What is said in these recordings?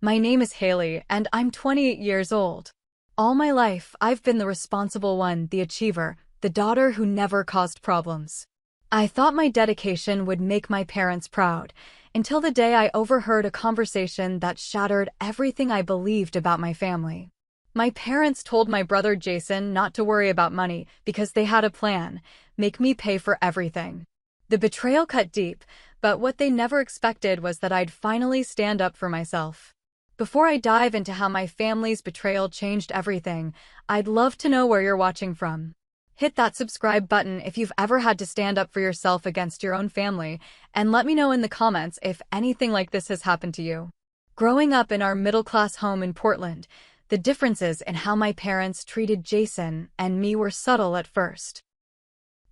My name is Haley, and I'm 28 years old. All my life, I've been the responsible one, the achiever, the daughter who never caused problems. I thought my dedication would make my parents proud, until the day I overheard a conversation that shattered everything I believed about my family. My parents told my brother Jason not to worry about money because they had a plan: make me pay for everything. The betrayal cut deep, but what they never expected was that I'd finally stand up for myself. Before I dive into how my family's betrayal changed everything, I'd love to know where you're watching from. Hit that subscribe button if you've ever had to stand up for yourself against your own family, and let me know in the comments if anything like this has happened to you. Growing up in our middle-class home in Portland, the differences in how my parents treated Jason and me were subtle at first.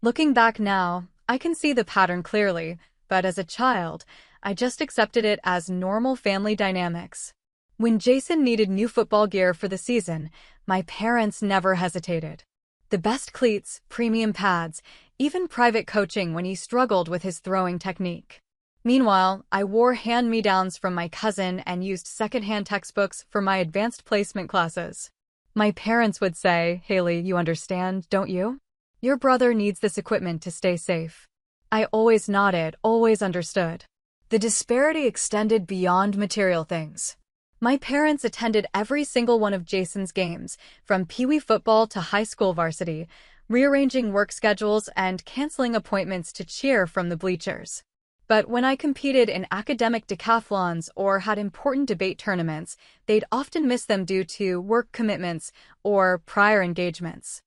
Looking back now, I can see the pattern clearly, but as a child, I just accepted it as normal family dynamics. When Jason needed new football gear for the season, my parents never hesitated. The best cleats, premium pads, even private coaching when he struggled with his throwing technique. Meanwhile, I wore hand-me-downs from my cousin and used secondhand textbooks for my advanced placement classes. My parents would say, "Haley, you understand, don't you? Your brother needs this equipment to stay safe." I always nodded, always understood. The disparity extended beyond material things. My parents attended every single one of Jason's games, from Pee-wee football to high school varsity, rearranging work schedules and canceling appointments to cheer from the bleachers. But when I competed in academic decathlons or had important debate tournaments, they'd often miss them due to work commitments or prior engagements.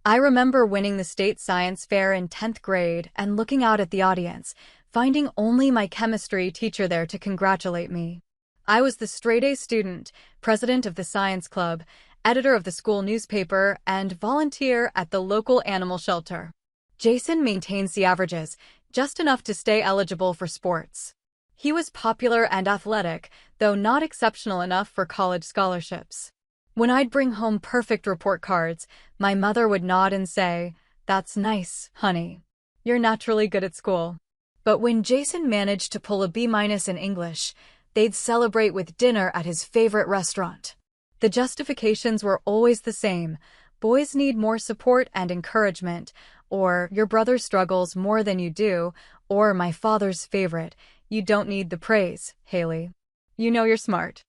I remember winning the state science fair in 10th grade and looking out at the audience, finding only my chemistry teacher there to congratulate me. I was the straight-A student, president of the science club, editor of the school newspaper, and volunteer at the local animal shelter. Jason maintains the averages, just enough to stay eligible for sports. He was popular and athletic, though not exceptional enough for college scholarships. When I'd bring home perfect report cards, my mother would nod and say, "That's nice, honey. You're naturally good at school." But when Jason managed to pull a B- in English, they'd celebrate with dinner at his favorite restaurant. The justifications were always the same: boys need more support and encouragement, or your brother struggles more than you do, or my father's favorite, "You don't need the praise, Haley. You know you're smart."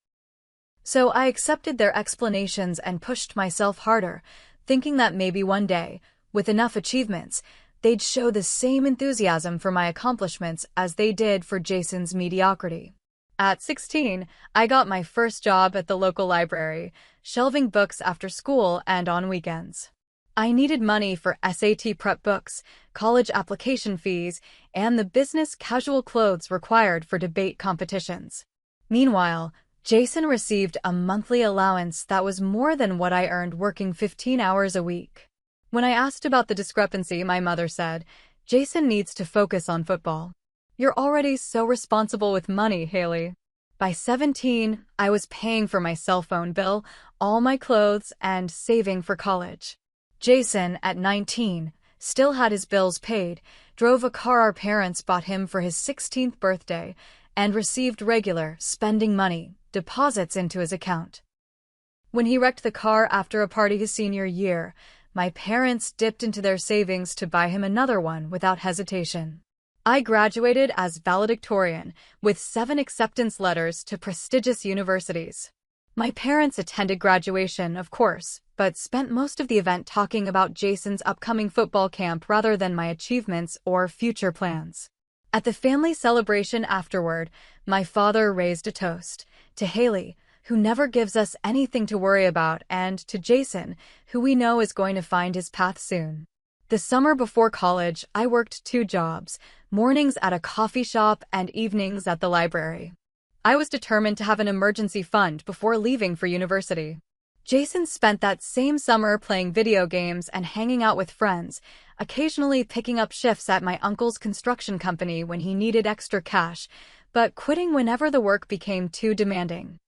So I accepted their explanations and pushed myself harder, thinking that maybe one day, with enough achievements, they'd show the same enthusiasm for my accomplishments as they did for Jason's mediocrity. At 16, I got my first job at the local library, shelving books after school and on weekends. I needed money for SAT prep books, college application fees, and the business casual clothes required for debate competitions. Meanwhile, Jason received a monthly allowance that was more than what I earned working 15 hours a week. When I asked about the discrepancy, my mother said, "Jason needs to focus on football. You're already so responsible with money, Haley." By 17, I was paying for my cell phone bill, all my clothes, and saving for college. Jason, at 19, still had his bills paid, drove a car our parents bought him for his 16th birthday, and received regular spending money deposits into his account. When he wrecked the car after a party his senior year, my parents dipped into their savings to buy him another one without hesitation. I graduated as valedictorian, with 7 acceptance letters to prestigious universities. My parents attended graduation, of course, but spent most of the event talking about Jason's upcoming football camp rather than my achievements or future plans. At the family celebration afterward, my father raised a toast to Haley, who never gives us anything to worry about, and to Jason, who we know is going to find his path soon. The summer before college, I worked 2 jobs, mornings at a coffee shop and evenings at the library. I was determined to have an emergency fund before leaving for university. Jason spent that same summer playing video games and hanging out with friends, occasionally picking up shifts at my uncle's construction company when he needed extra cash, but quitting whenever the work became too demanding.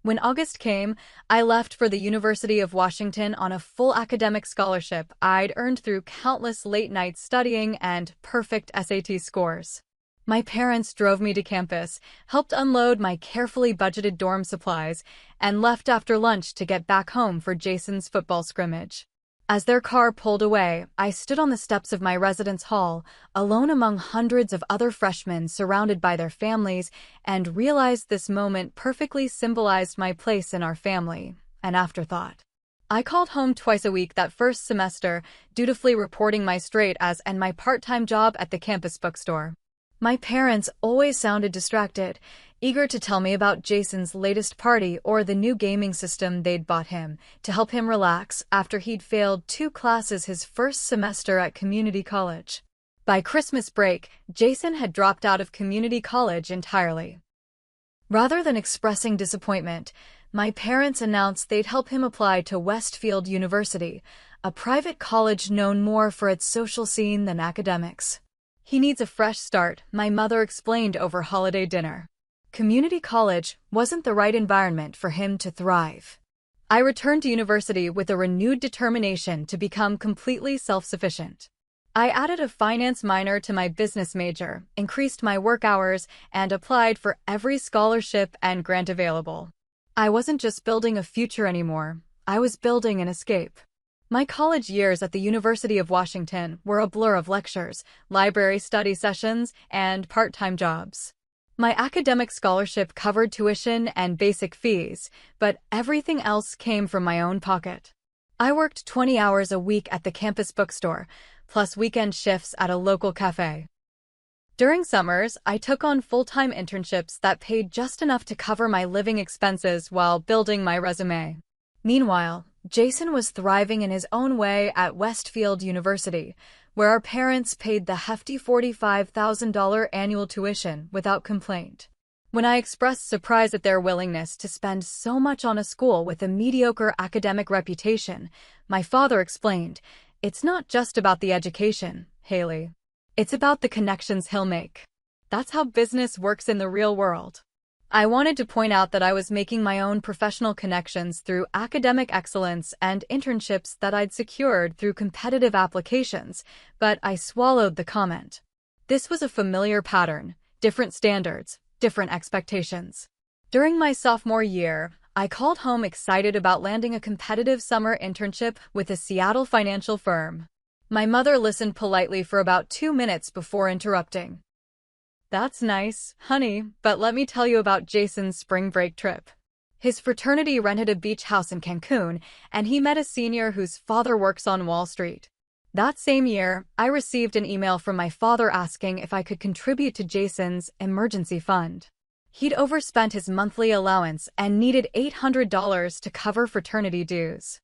When August came, I left for the University of Washington on a full academic scholarship I'd earned through countless late nights studying and perfect SAT scores. My parents drove me to campus, helped unload my carefully budgeted dorm supplies, and left after lunch to get back home for Jason's football scrimmage. As their car pulled away, I stood on the steps of my residence hall, alone among hundreds of other freshmen surrounded by their families, and realized this moment perfectly symbolized my place in our family, an afterthought. I called home twice a week that first semester, dutifully reporting my straight A's and my part-time job at the campus bookstore. My parents always sounded distracted, eager to tell me about Jason's latest party or the new gaming system they'd bought him to help him relax after he'd failed 2 classes his first semester at community college. By Christmas break, Jason had dropped out of community college entirely. Rather than expressing disappointment, my parents announced they'd help him apply to Westfield University, a private college known more for its social scene than academics. He needs a fresh start, my mother explained over holiday dinner. Community college wasn't the right environment for him to thrive. I returned to university with a renewed determination to become completely self-sufficient. I added a finance minor to my business major, increased my work hours, and applied for every scholarship and grant available. I wasn't just building a future anymore, I was building an escape. My college years at the University of Washington were a blur of lectures, library study sessions, and part-time jobs. My academic scholarship covered tuition and basic fees, but everything else came from my own pocket. I worked 20 hours a week at the campus bookstore, plus weekend shifts at a local cafe. During summers, I took on full-time internships that paid just enough to cover my living expenses while building my resume. Meanwhile, Jason was thriving in his own way at Westfield University, where our parents paid the hefty $45,000 annual tuition without complaint. When I expressed surprise at their willingness to spend so much on a school with a mediocre academic reputation, my father explained, "It's not just about the education, Haley. It's about the connections he'll make. That's how business works in the real world." I wanted to point out that I was making my own professional connections through academic excellence and internships that I'd secured through competitive applications, but I swallowed the comment. This was a familiar pattern, different standards, different expectations. During my sophomore year, I called home excited about landing a competitive summer internship with a Seattle financial firm. My mother listened politely for about 2 minutes before interrupting. "That's nice, honey, but let me tell you about Jason's spring break trip." His fraternity rented a beach house in Cancun, and he met a senior whose father works on Wall Street. That same year, I received an email from my father asking if I could contribute to Jason's emergency fund. He'd overspent his monthly allowance and needed $800 to cover fraternity dues.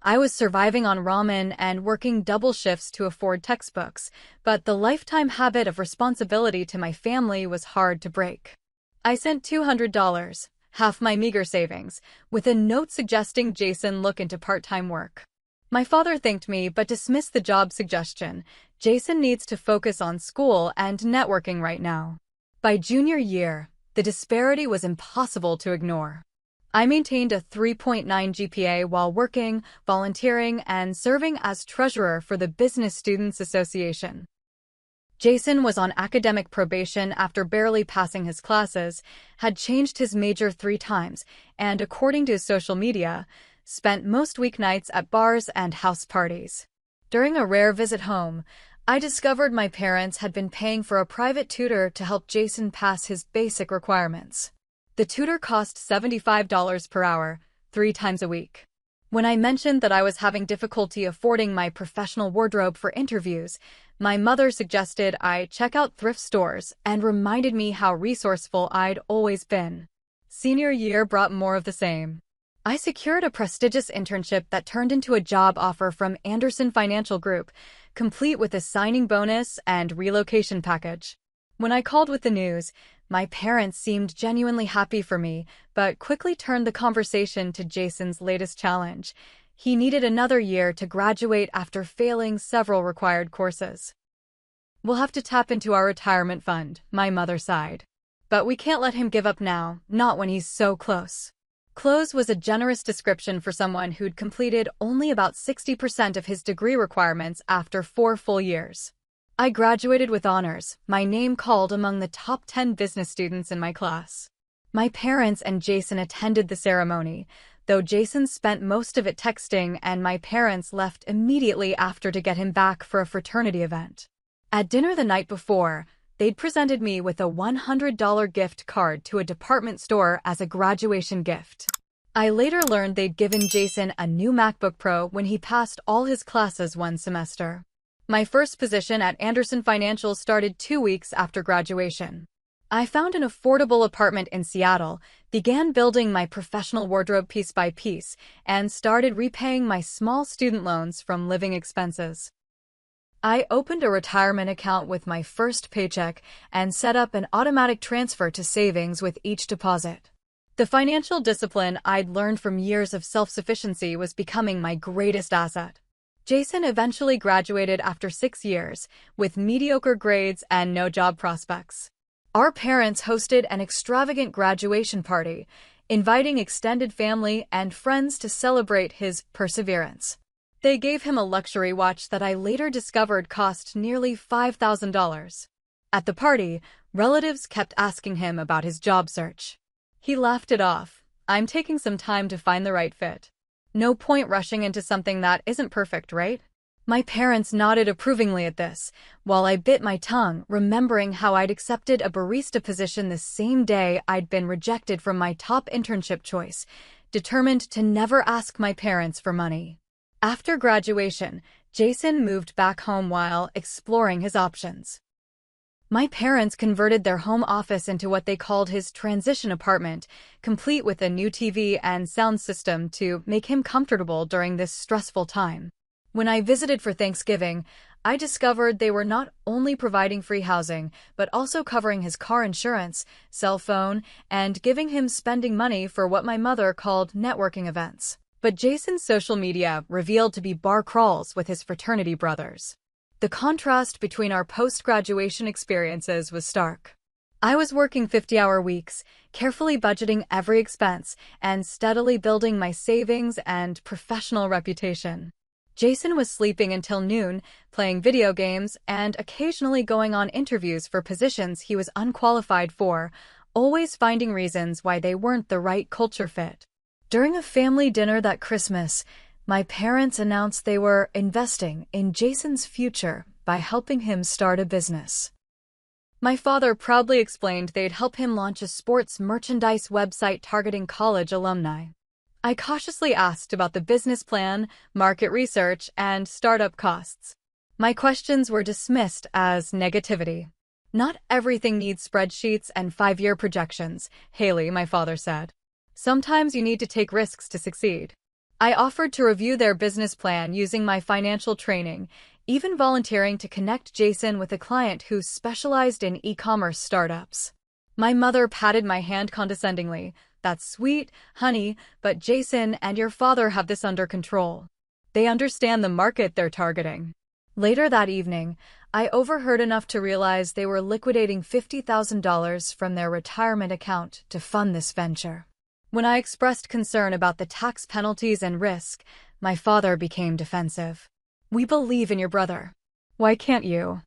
I was surviving on ramen and working double shifts to afford textbooks, but the lifetime habit of responsibility to my family was hard to break. I sent $200, half my meager savings, with a note suggesting Jason look into part-time work. My father thanked me but dismissed the job suggestion. Jason needs to focus on school and networking right now. By junior year, the disparity was impossible to ignore. I maintained a 3.9 GPA while working, volunteering, and serving as treasurer for the Business Students Association. Jason was on academic probation after barely passing his classes, had changed his major 3 times, and according to his social media, spent most weeknights at bars and house parties. During a rare visit home, I discovered my parents had been paying for a private tutor to help Jason pass his basic requirements. The tutor cost $75 per hour, 3 times a week. When I mentioned that I was having difficulty affording my professional wardrobe for interviews, my mother suggested I check out thrift stores and reminded me how resourceful I'd always been. Senior year brought more of the same. I secured a prestigious internship that turned into a job offer from Anderson Financial Group, complete with a signing bonus and relocation package. When I called with the news, my parents seemed genuinely happy for me, but quickly turned the conversation to Jason's latest challenge. He needed another year to graduate after failing several required courses. "We'll have to tap into our retirement fund," my mother sighed. "But we can't let him give up now, not when he's so close." Close was a generous description for someone who'd completed only about 60% of his degree requirements after 4 full years. I graduated with honors, my name called among the top 10 business students in my class. My parents and Jason attended the ceremony, though Jason spent most of it texting and my parents left immediately after to get him back for a fraternity event. At dinner the night before, they'd presented me with a $100 gift card to a department store as a graduation gift. I later learned they'd given Jason a new MacBook Pro when he passed all his classes one semester. My first position at Anderson Financial started 2 weeks after graduation. I found an affordable apartment in Seattle, began building my professional wardrobe piece by piece, and started repaying my small student loans from living expenses. I opened a retirement account with my first paycheck and set up an automatic transfer to savings with each deposit. The financial discipline I'd learned from years of self-sufficiency was becoming my greatest asset. Jason eventually graduated after 6 years, with mediocre grades and no job prospects. Our parents hosted an extravagant graduation party, inviting extended family and friends to celebrate his perseverance. They gave him a luxury watch that I later discovered cost nearly $5,000. At the party, relatives kept asking him about his job search. He laughed it off. "I'm taking some time to find the right fit. No point rushing into something that isn't perfect, right?" My parents nodded approvingly at this, while I bit my tongue, remembering how I'd accepted a barista position the same day I'd been rejected from my top internship choice, determined to never ask my parents for money. After graduation, Jason moved back home while exploring his options. My parents converted their home office into what they called his transition apartment, complete with a new TV and sound system to make him comfortable during this stressful time. When I visited for Thanksgiving, I discovered they were not only providing free housing, but also covering his car insurance, cell phone, and giving him spending money for what my mother called networking events. But Jason's social media revealed to be bar crawls with his fraternity brothers. The contrast between our post-graduation experiences was stark. I was working 50-hour weeks, carefully budgeting every expense, and steadily building my savings and professional reputation. Jason was sleeping until noon, playing video games, and occasionally going on interviews for positions he was unqualified for, always finding reasons why they weren't the right culture fit. During a family dinner that Christmas, my parents announced they were investing in Jason's future by helping him start a business. My father proudly explained they'd help him launch a sports merchandise website targeting college alumni. I cautiously asked about the business plan, market research, and startup costs. My questions were dismissed as negativity. "Not everything needs spreadsheets and 5-year projections," Haley, my father said. "Sometimes you need to take risks to succeed." I offered to review their business plan using my financial training, even volunteering to connect Jason with a client who specialized in e-commerce startups. My mother patted my hand condescendingly. "That's sweet, honey, but Jason and your father have this under control. They understand the market they're targeting." Later that evening, I overheard enough to realize they were liquidating $50,000 from their retirement account to fund this venture. When I expressed concern about the tax penalties and risk, my father became defensive. "We believe in your brother. Why can't you?"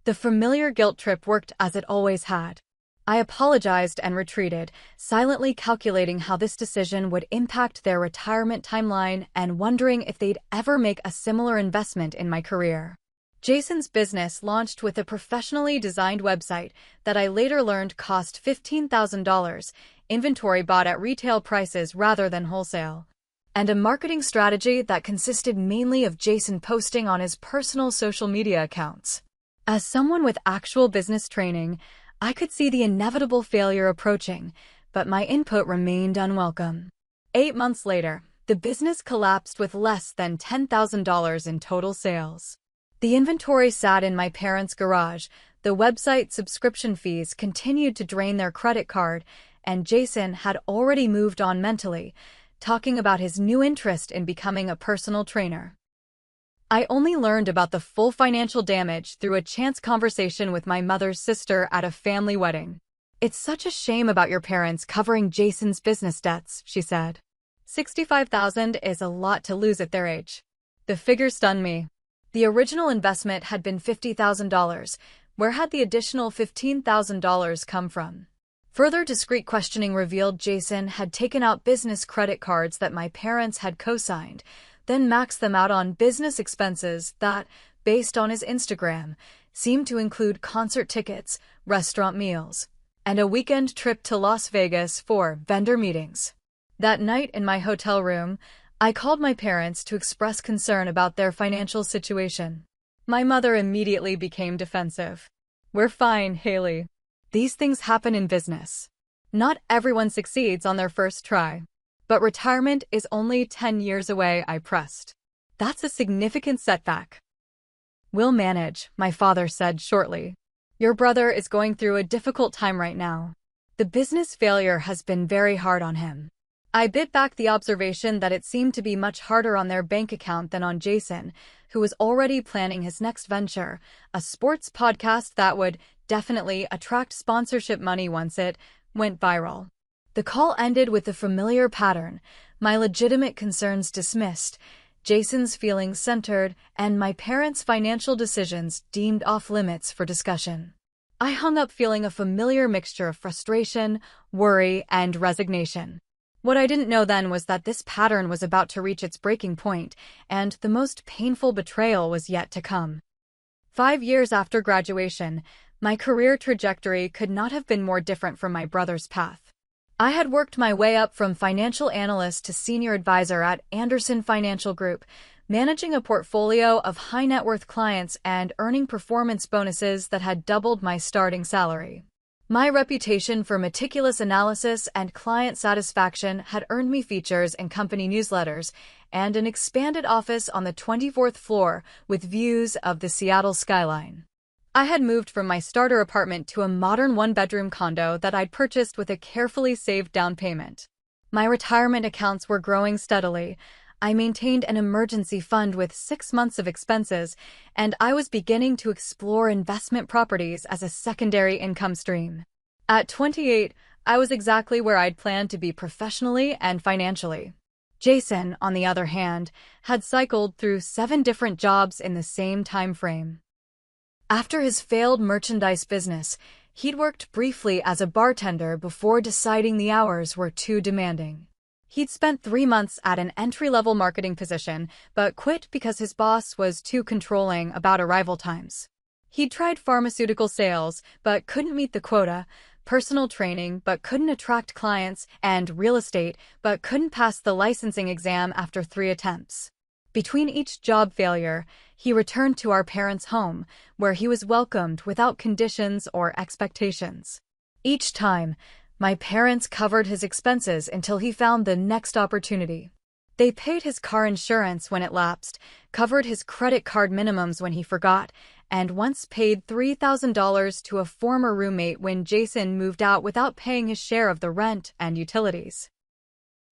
The familiar guilt trip worked as it always had. I apologized and retreated, silently calculating how this decision would impact their retirement timeline and wondering if they'd ever make a similar investment in my career. Jason's business launched with a professionally designed website that I later learned cost $15,000, inventory bought at retail prices rather than wholesale, and a marketing strategy that consisted mainly of Jason posting on his personal social media accounts. As someone with actual business training, I could see the inevitable failure approaching, but my input remained unwelcome. 8 months later, the business collapsed with less than $10,000 in total sales. The inventory sat in my parents' garage, the website subscription fees continued to drain their credit card, and Jason had already moved on mentally, talking about his new interest in becoming a personal trainer. I only learned about the full financial damage through a chance conversation with my mother's sister at a family wedding. "It's such a shame about your parents covering Jason's business debts," she said. $65,000 is a lot to lose at their age. The figure stunned me. The original investment had been $50,000. Where had the additional $15,000 come from? Further discreet questioning revealed Jason had taken out business credit cards that my parents had co-signed, then maxed them out on business expenses that, based on his Instagram, seemed to include concert tickets, restaurant meals, and a weekend trip to Las Vegas for vendor meetings. That night in my hotel room, I called my parents to express concern about their financial situation. My mother immediately became defensive. "We're fine, Haley. These things happen in business. Not everyone succeeds on their first try. But retirement is only 10 years away," I pressed. "That's a significant setback." "We'll manage," my father said shortly. "Your brother is going through a difficult time right now. The business failure has been very hard on him." I bit back the observation that it seemed to be much harder on their bank account than on Jason, who was already planning his next venture, a sports podcast that would definitely attract sponsorship money once it went viral. The call ended with the familiar pattern, my legitimate concerns dismissed, Jason's feelings centered, and my parents' financial decisions deemed off-limits for discussion. I hung up feeling a familiar mixture of frustration, worry, and resignation. What I didn't know then was that this pattern was about to reach its breaking point, and the most painful betrayal was yet to come. 5 years after graduation, my career trajectory could not have been more different from my brother's path. I had worked my way up from financial analyst to senior advisor at Anderson Financial Group, managing a portfolio of high-net-worth clients and earning performance bonuses that had doubled my starting salary. My reputation for meticulous analysis and client satisfaction had earned me features in company newsletters and an expanded office on the 24th floor with views of the Seattle skyline. I had moved from my starter apartment to a modern one-bedroom condo that I'd purchased with a carefully saved down payment. My retirement accounts were growing steadily. I maintained an emergency fund with 6 months of expenses, and I was beginning to explore investment properties as a secondary income stream. At 28, I was exactly where I'd planned to be professionally and financially. Jason, on the other hand, had cycled through 7 different jobs in the same time frame. After his failed merchandise business, he'd worked briefly as a bartender before deciding the hours were too demanding. He'd spent 3 months at an entry-level marketing position, but quit because his boss was too controlling about arrival times. He'd tried pharmaceutical sales, but couldn't meet the quota, personal training, but couldn't attract clients, and real estate, but couldn't pass the licensing exam after 3 attempts. Between each job failure, he returned to our parents' home, where he was welcomed without conditions or expectations. Each time, my parents covered his expenses until he found the next opportunity. They paid his car insurance when it lapsed, covered his credit card minimums when he forgot, and once paid $3,000 to a former roommate when Jason moved out without paying his share of the rent and utilities.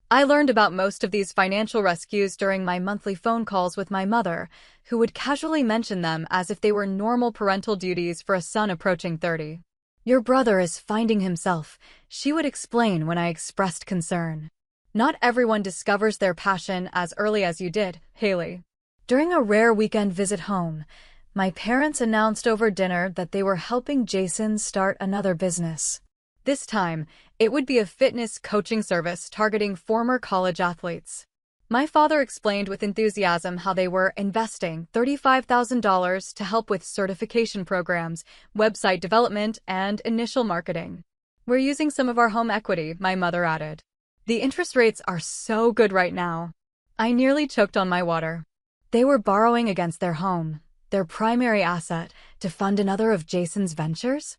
I learned about most of these financial rescues during my monthly phone calls with my mother, who would casually mention them as if they were normal parental duties for a son approaching 30. "Your brother is finding himself," she would explain when I expressed concern. "Not everyone discovers their passion as early as you did, Haley." During a rare weekend visit home, my parents announced over dinner that they were helping Jason start another business. This time, it would be a fitness coaching service targeting former college athletes. My father explained with enthusiasm how they were investing $35,000 to help with certification programs, website development, and initial marketing. "We're using some of our home equity," my mother added. "The interest rates are so good right now." I nearly choked on my water. They were borrowing against their home, their primary asset, to fund another of Jason's ventures?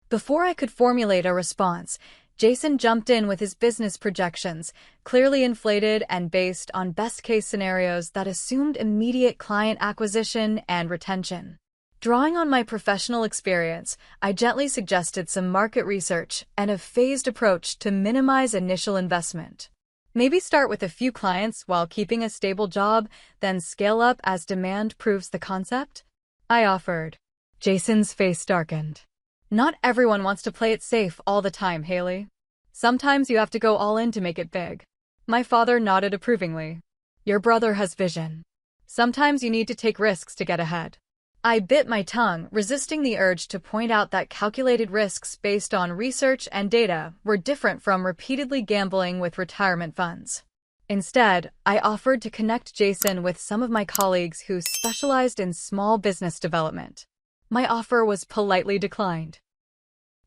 Before I could formulate a response, Jason jumped in with his business projections, clearly inflated and based on best-case scenarios that assumed immediate client acquisition and retention. Drawing on my professional experience, I gently suggested some market research and a phased approach to minimize initial investment. Maybe start with a few clients while keeping a stable job, then scale up as demand proves the concept? I offered. Jason's face darkened. "Not everyone wants to play it safe all the time, Haley. Sometimes you have to go all in to make it big." My father nodded approvingly. "Your brother has vision. Sometimes you need to take risks to get ahead. I bit my tongue, resisting the urge to point out that calculated risks based on research and data were different from repeatedly gambling with retirement funds. Instead, I offered to connect Jason with some of my colleagues who specialized in small business development. My offer was politely declined.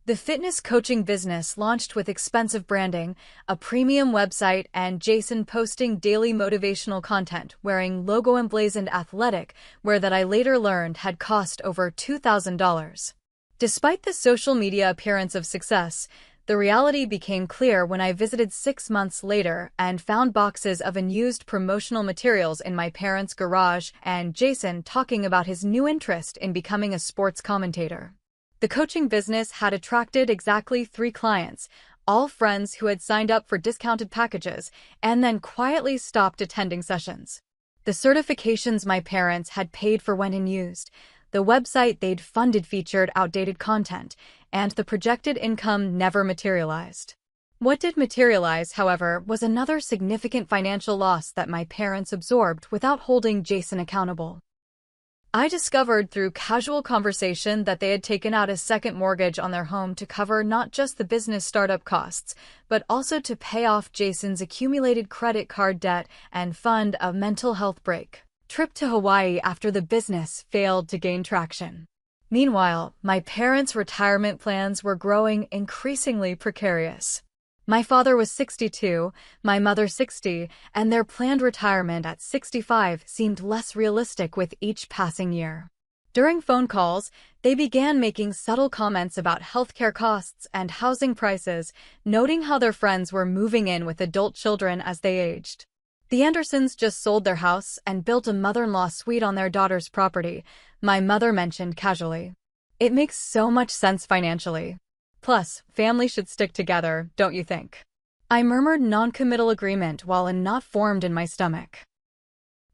The fitness coaching business launched with expensive branding, a premium website, and Jason posting daily motivational content wearing logo emblazoned athletic wear that I later learned had cost over $2,000. Despite the social media appearance of success, the reality became clear when I visited 6 months later and found boxes of unused promotional materials in my parents' garage and Jason talking about his new interest in becoming a sports commentator. The coaching business had attracted exactly 3 clients, all friends who had signed up for discounted packages and then quietly stopped attending sessions. The certifications my parents had paid for went unused, the website they'd funded featured outdated content, and the projected income never materialized. What did materialize, however, was another significant financial loss that my parents absorbed without holding Jason accountable. I discovered through casual conversation that they had taken out a second mortgage on their home to cover not just the business startup costs, but also to pay off Jason's accumulated credit card debt and fund a mental health trip to Hawaii after the business failed to gain traction. Meanwhile, my parents' retirement plans were growing increasingly precarious. My father was 62, my mother 60, and their planned retirement at 65 seemed less realistic with each passing year. During phone calls, they began making subtle comments about healthcare costs and housing prices, noting how their friends were moving in with adult children as they aged. The Andersons just sold their house and built a mother-in-law suite on their daughter's property, my mother mentioned casually. It makes so much sense financially. Plus, families should stick together, don't you think? I murmured non-committal agreement while a knot formed in my stomach.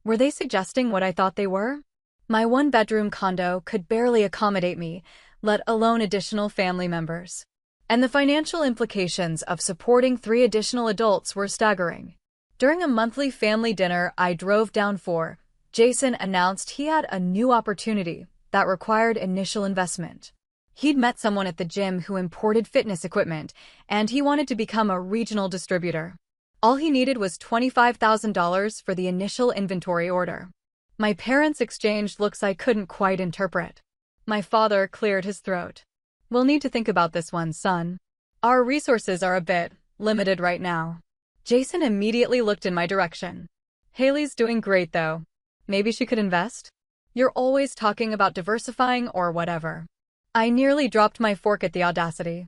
Were they suggesting what I thought they were? My one-bedroom condo could barely accommodate me, let alone additional family members. And the financial implications of supporting 3 additional adults were staggering. During a monthly family dinner I drove down for, Jason announced he had a new opportunity that required initial investment. He'd met someone at the gym who imported fitness equipment, and he wanted to become a regional distributor. All he needed was $25,000 for the initial inventory order. My parents exchanged looks I couldn't quite interpret. My father cleared his throat. "We'll need to think about this one, son. Our resources are a bit limited right now." Jason immediately looked in my direction. "Haley's doing great, though. Maybe she could invest? You're always talking about diversifying or whatever." I nearly dropped my fork at the audacity.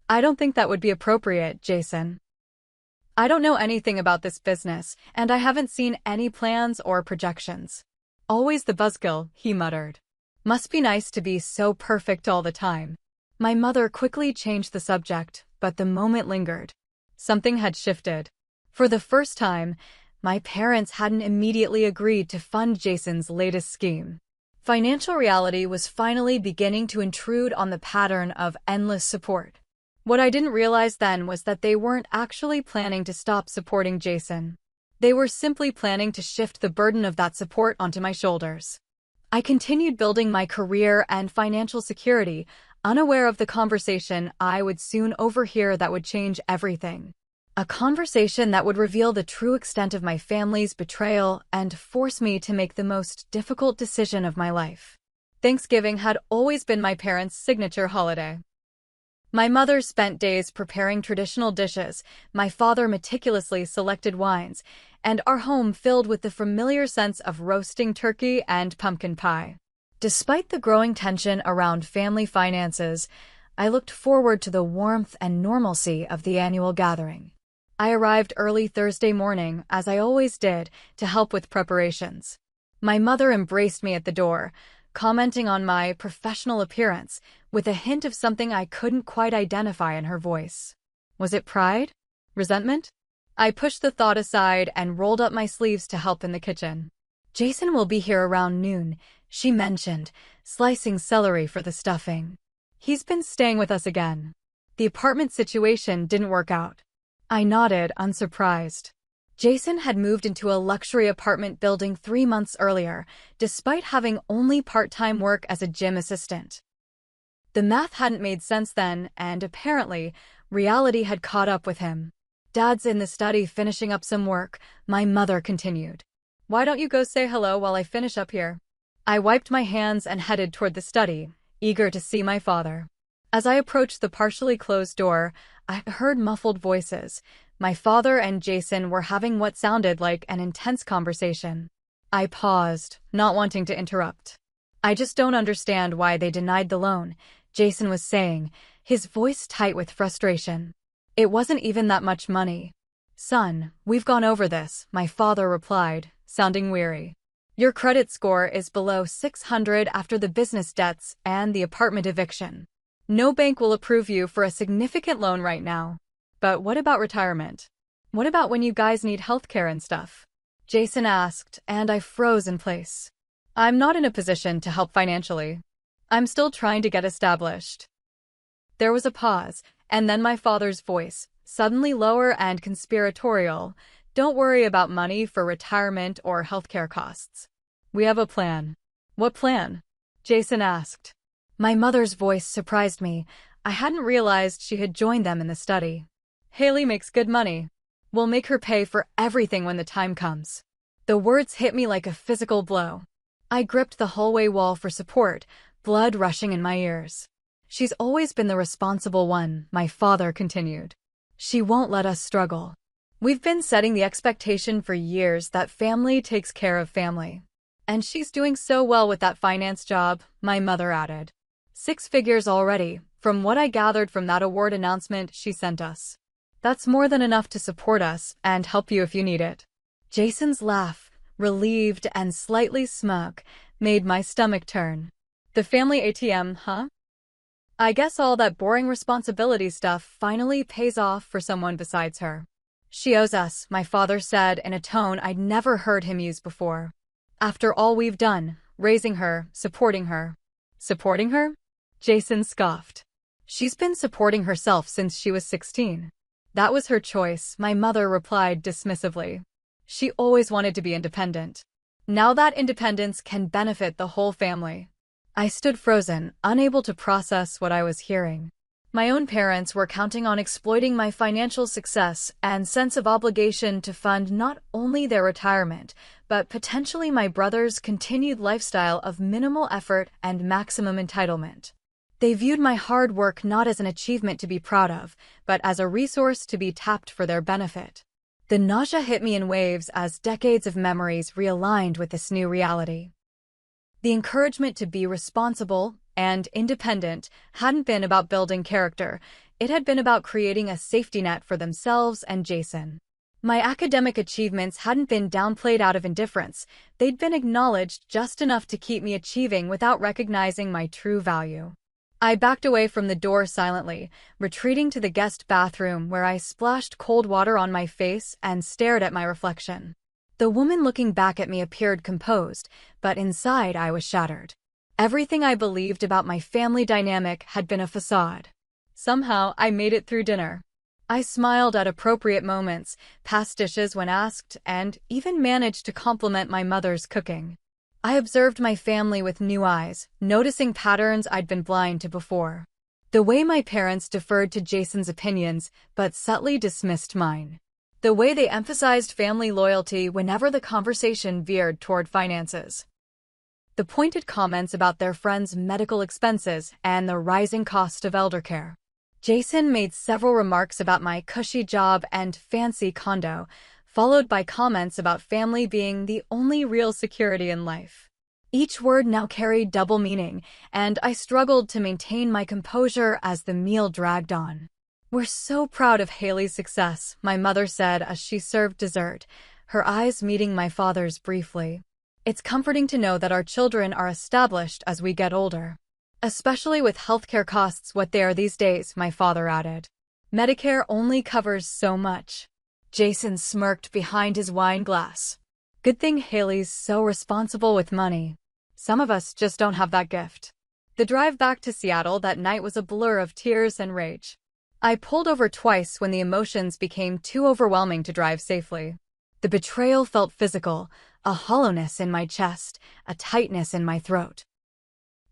"I don't think that would be appropriate, Jason. I don't know anything about this business, and I haven't seen any plans or projections." "Always the buzzkill," he muttered. "Must be nice to be so perfect all the time." My mother quickly changed the subject, but the moment lingered. Something had shifted. For the first time, my parents hadn't immediately agreed to fund Jason's latest scheme. Financial reality was finally beginning to intrude on the pattern of endless support. What I didn't realize then was that they weren't actually planning to stop supporting Jason. They were simply planning to shift the burden of that support onto my shoulders. I continued building my career and financial security, unaware of the conversation I would soon overhear that would change everything. A conversation that would reveal the true extent of my family's betrayal and force me to make the most difficult decision of my life. Thanksgiving had always been my parents' signature holiday. My mother spent days preparing traditional dishes, my father meticulously selected wines, and our home filled with the familiar sense of roasting turkey and pumpkin pie. Despite the growing tension around family finances, I looked forward to the warmth and normalcy of the annual gathering. I arrived early Thursday morning, as I always did, to help with preparations. My mother embraced me at the door, commenting on my professional appearance, with a hint of something I couldn't quite identify in her voice. Was it pride? Resentment? I pushed the thought aside and rolled up my sleeves to help in the kitchen. "Jason will be here around noon," she mentioned, slicing celery for the stuffing. "He's been staying with us again. The apartment situation didn't work out." I nodded, unsurprised. Jason had moved into a luxury apartment building 3 months earlier, despite having only part-time work as a gym assistant. The math hadn't made sense then, and apparently, reality had caught up with him. "Dad's in the study finishing up some work," my mother continued. "Why don't you go say hello while I finish up here?" I wiped my hands and headed toward the study, eager to see my father. As I approached the partially closed door, I heard muffled voices. My father and Jason were having what sounded like an intense conversation. I paused, not wanting to interrupt. "I just don't understand why they denied the loan," Jason was saying, his voice tight with frustration. "It wasn't even that much money." "Son, we've gone over this," my father replied, sounding weary. "Your credit score is below 600 after the business debts and the apartment eviction. No bank will approve you for a significant loan right now. But what about retirement? What about when you guys need healthcare and stuff?" Jason asked, and I froze in place. "I'm not in a position to help financially. I'm still trying to get established." There was a pause, and then my father's voice, suddenly lower and conspiratorial. "Don't worry about money for retirement or healthcare costs. We have a plan." "What plan?" Jason asked. My mother's voice surprised me. I hadn't realized she had joined them in the study. "Haley makes good money. We'll make her pay for everything when the time comes." The words hit me like a physical blow. I gripped the hallway wall for support, blood rushing in my ears. "She's always been the responsible one," my father continued. "She won't let us struggle. We've been setting the expectation for years that family takes care of family. And she's doing so well with that finance job," my mother added. "6 figures already, from what I gathered from that award announcement she sent us. That's more than enough to support us and help you if you need it." Jason's laugh, relieved and slightly smug, made my stomach turn. "The family ATM, huh? I guess all that boring responsibility stuff finally pays off for someone besides her." "She owes us," my father said in a tone I'd never heard him use before. "After all we've done, raising her, supporting her." "Supporting her?" Jason scoffed. "She's been supporting herself since she was 16. That was her choice," my mother replied dismissively. "She always wanted to be independent. Now that independence can benefit the whole family." I stood frozen, unable to process what I was hearing. My own parents were counting on exploiting my financial success and sense of obligation to fund not only their retirement, but potentially my brother's continued lifestyle of minimal effort and maximum entitlement. They viewed my hard work not as an achievement to be proud of, but as a resource to be tapped for their benefit. The nausea hit me in waves as decades of memories realigned with this new reality. The encouragement to be responsible and independent hadn't been about building character. It had been about creating a safety net for themselves and Jason. My academic achievements hadn't been downplayed out of indifference. They'd been acknowledged just enough to keep me achieving without recognizing my true value. I backed away from the door silently, retreating to the guest bathroom where I splashed cold water on my face and stared at my reflection. The woman looking back at me appeared composed, but inside I was shattered. Everything I believed about my family dynamic had been a facade. Somehow, I made it through dinner. I smiled at appropriate moments, passed dishes when asked, and even managed to compliment my mother's cooking. I observed my family with new eyes, noticing patterns I'd been blind to before. The way my parents deferred to Jason's opinions, but subtly dismissed mine. The way they emphasized family loyalty whenever the conversation veered toward finances. The pointed comments about their friends' medical expenses and the rising cost of eldercare. Jason made several remarks about my cushy job and fancy condo, followed by comments about family being the only real security in life. Each word now carried double meaning, and I struggled to maintain my composure as the meal dragged on. "We're so proud of Haley's success," my mother said as she served dessert, her eyes meeting my father's briefly. "It's comforting to know that our children are established as we get older. Especially with healthcare costs what they are these days," my father added. "Medicare only covers so much." Jason smirked behind his wine glass. "Good thing Haley's so responsible with money. Some of us just don't have that gift." The drive back to Seattle that night was a blur of tears and rage. I pulled over twice when the emotions became too overwhelming to drive safely. The betrayal felt physical, a hollowness in my chest, a tightness in my throat.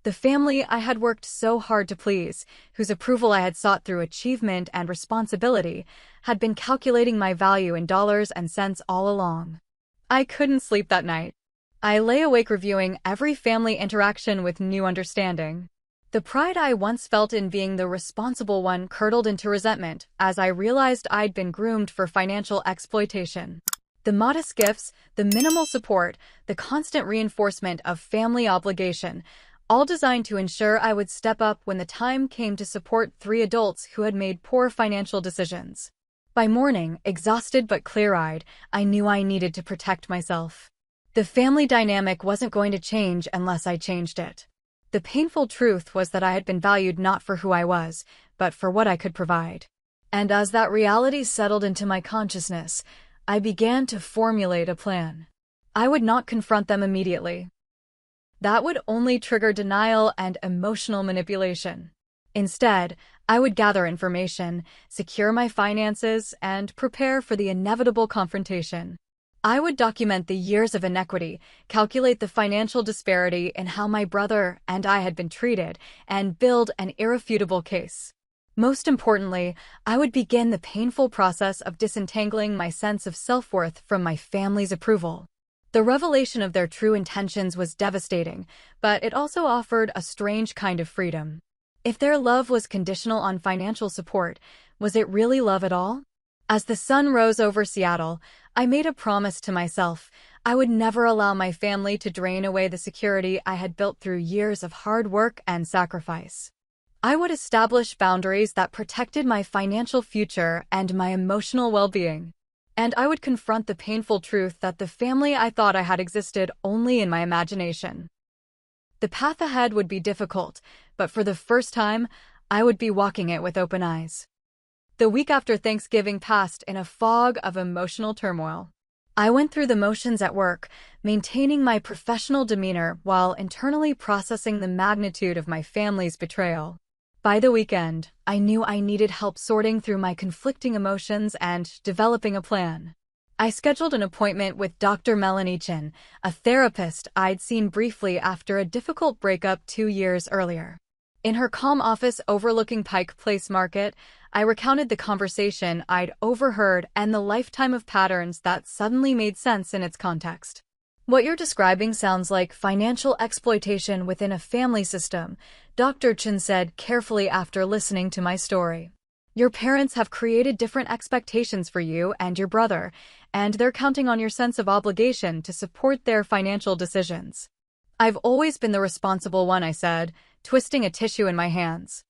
The family I had worked so hard to please, whose approval I had sought through achievement and responsibility, had been calculating my value in dollars and cents all along. I couldn't sleep that night. I lay awake reviewing every family interaction with new understanding. The pride I once felt in being the responsible one curdled into resentment as I realized I'd been groomed for financial exploitation. The modest gifts, the minimal support, the constant reinforcement of family obligation, all designed to ensure I would step up when the time came to support 3 adults who had made poor financial decisions. By morning, exhausted but clear-eyed, I knew I needed to protect myself. The family dynamic wasn't going to change unless I changed it. The painful truth was that I had been valued not for who I was, but for what I could provide. And as that reality settled into my consciousness, I began to formulate a plan. I would not confront them immediately. That would only trigger denial and emotional manipulation. Instead, I would gather information, secure my finances, and prepare for the inevitable confrontation. I would document the years of inequity, calculate the financial disparity in how my brother and I had been treated, and build an irrefutable case. Most importantly, I would begin the painful process of disentangling my sense of self-worth from my family's approval. The revelation of their true intentions was devastating, but it also offered a strange kind of freedom. If their love was conditional on financial support, was it really love at all? As the sun rose over Seattle, I made a promise to myself. I would never allow my family to drain away the security I had built through years of hard work and sacrifice. I would establish boundaries that protected my financial future and my emotional well-being. And I would confront the painful truth that the family I thought I had existed only in my imagination. The path ahead would be difficult, but for the first time, I would be walking it with open eyes. The week after Thanksgiving passed in a fog of emotional turmoil. I went through the motions at work, maintaining my professional demeanor while internally processing the magnitude of my family's betrayal. By the weekend, I knew I needed help sorting through my conflicting emotions and developing a plan. I scheduled an appointment with Dr. Melanie Chin, a therapist I'd seen briefly after a difficult breakup 2 years earlier. In her calm office overlooking Pike Place Market, I recounted the conversation I'd overheard and the lifetime of patterns that suddenly made sense in its context. What you're describing sounds like financial exploitation within a family system, Dr. Chin said carefully after listening to my story. Your parents have created different expectations for you and your brother, and they're counting on your sense of obligation to support their financial decisions. I've always been the responsible one, I said, twisting a tissue in my hands.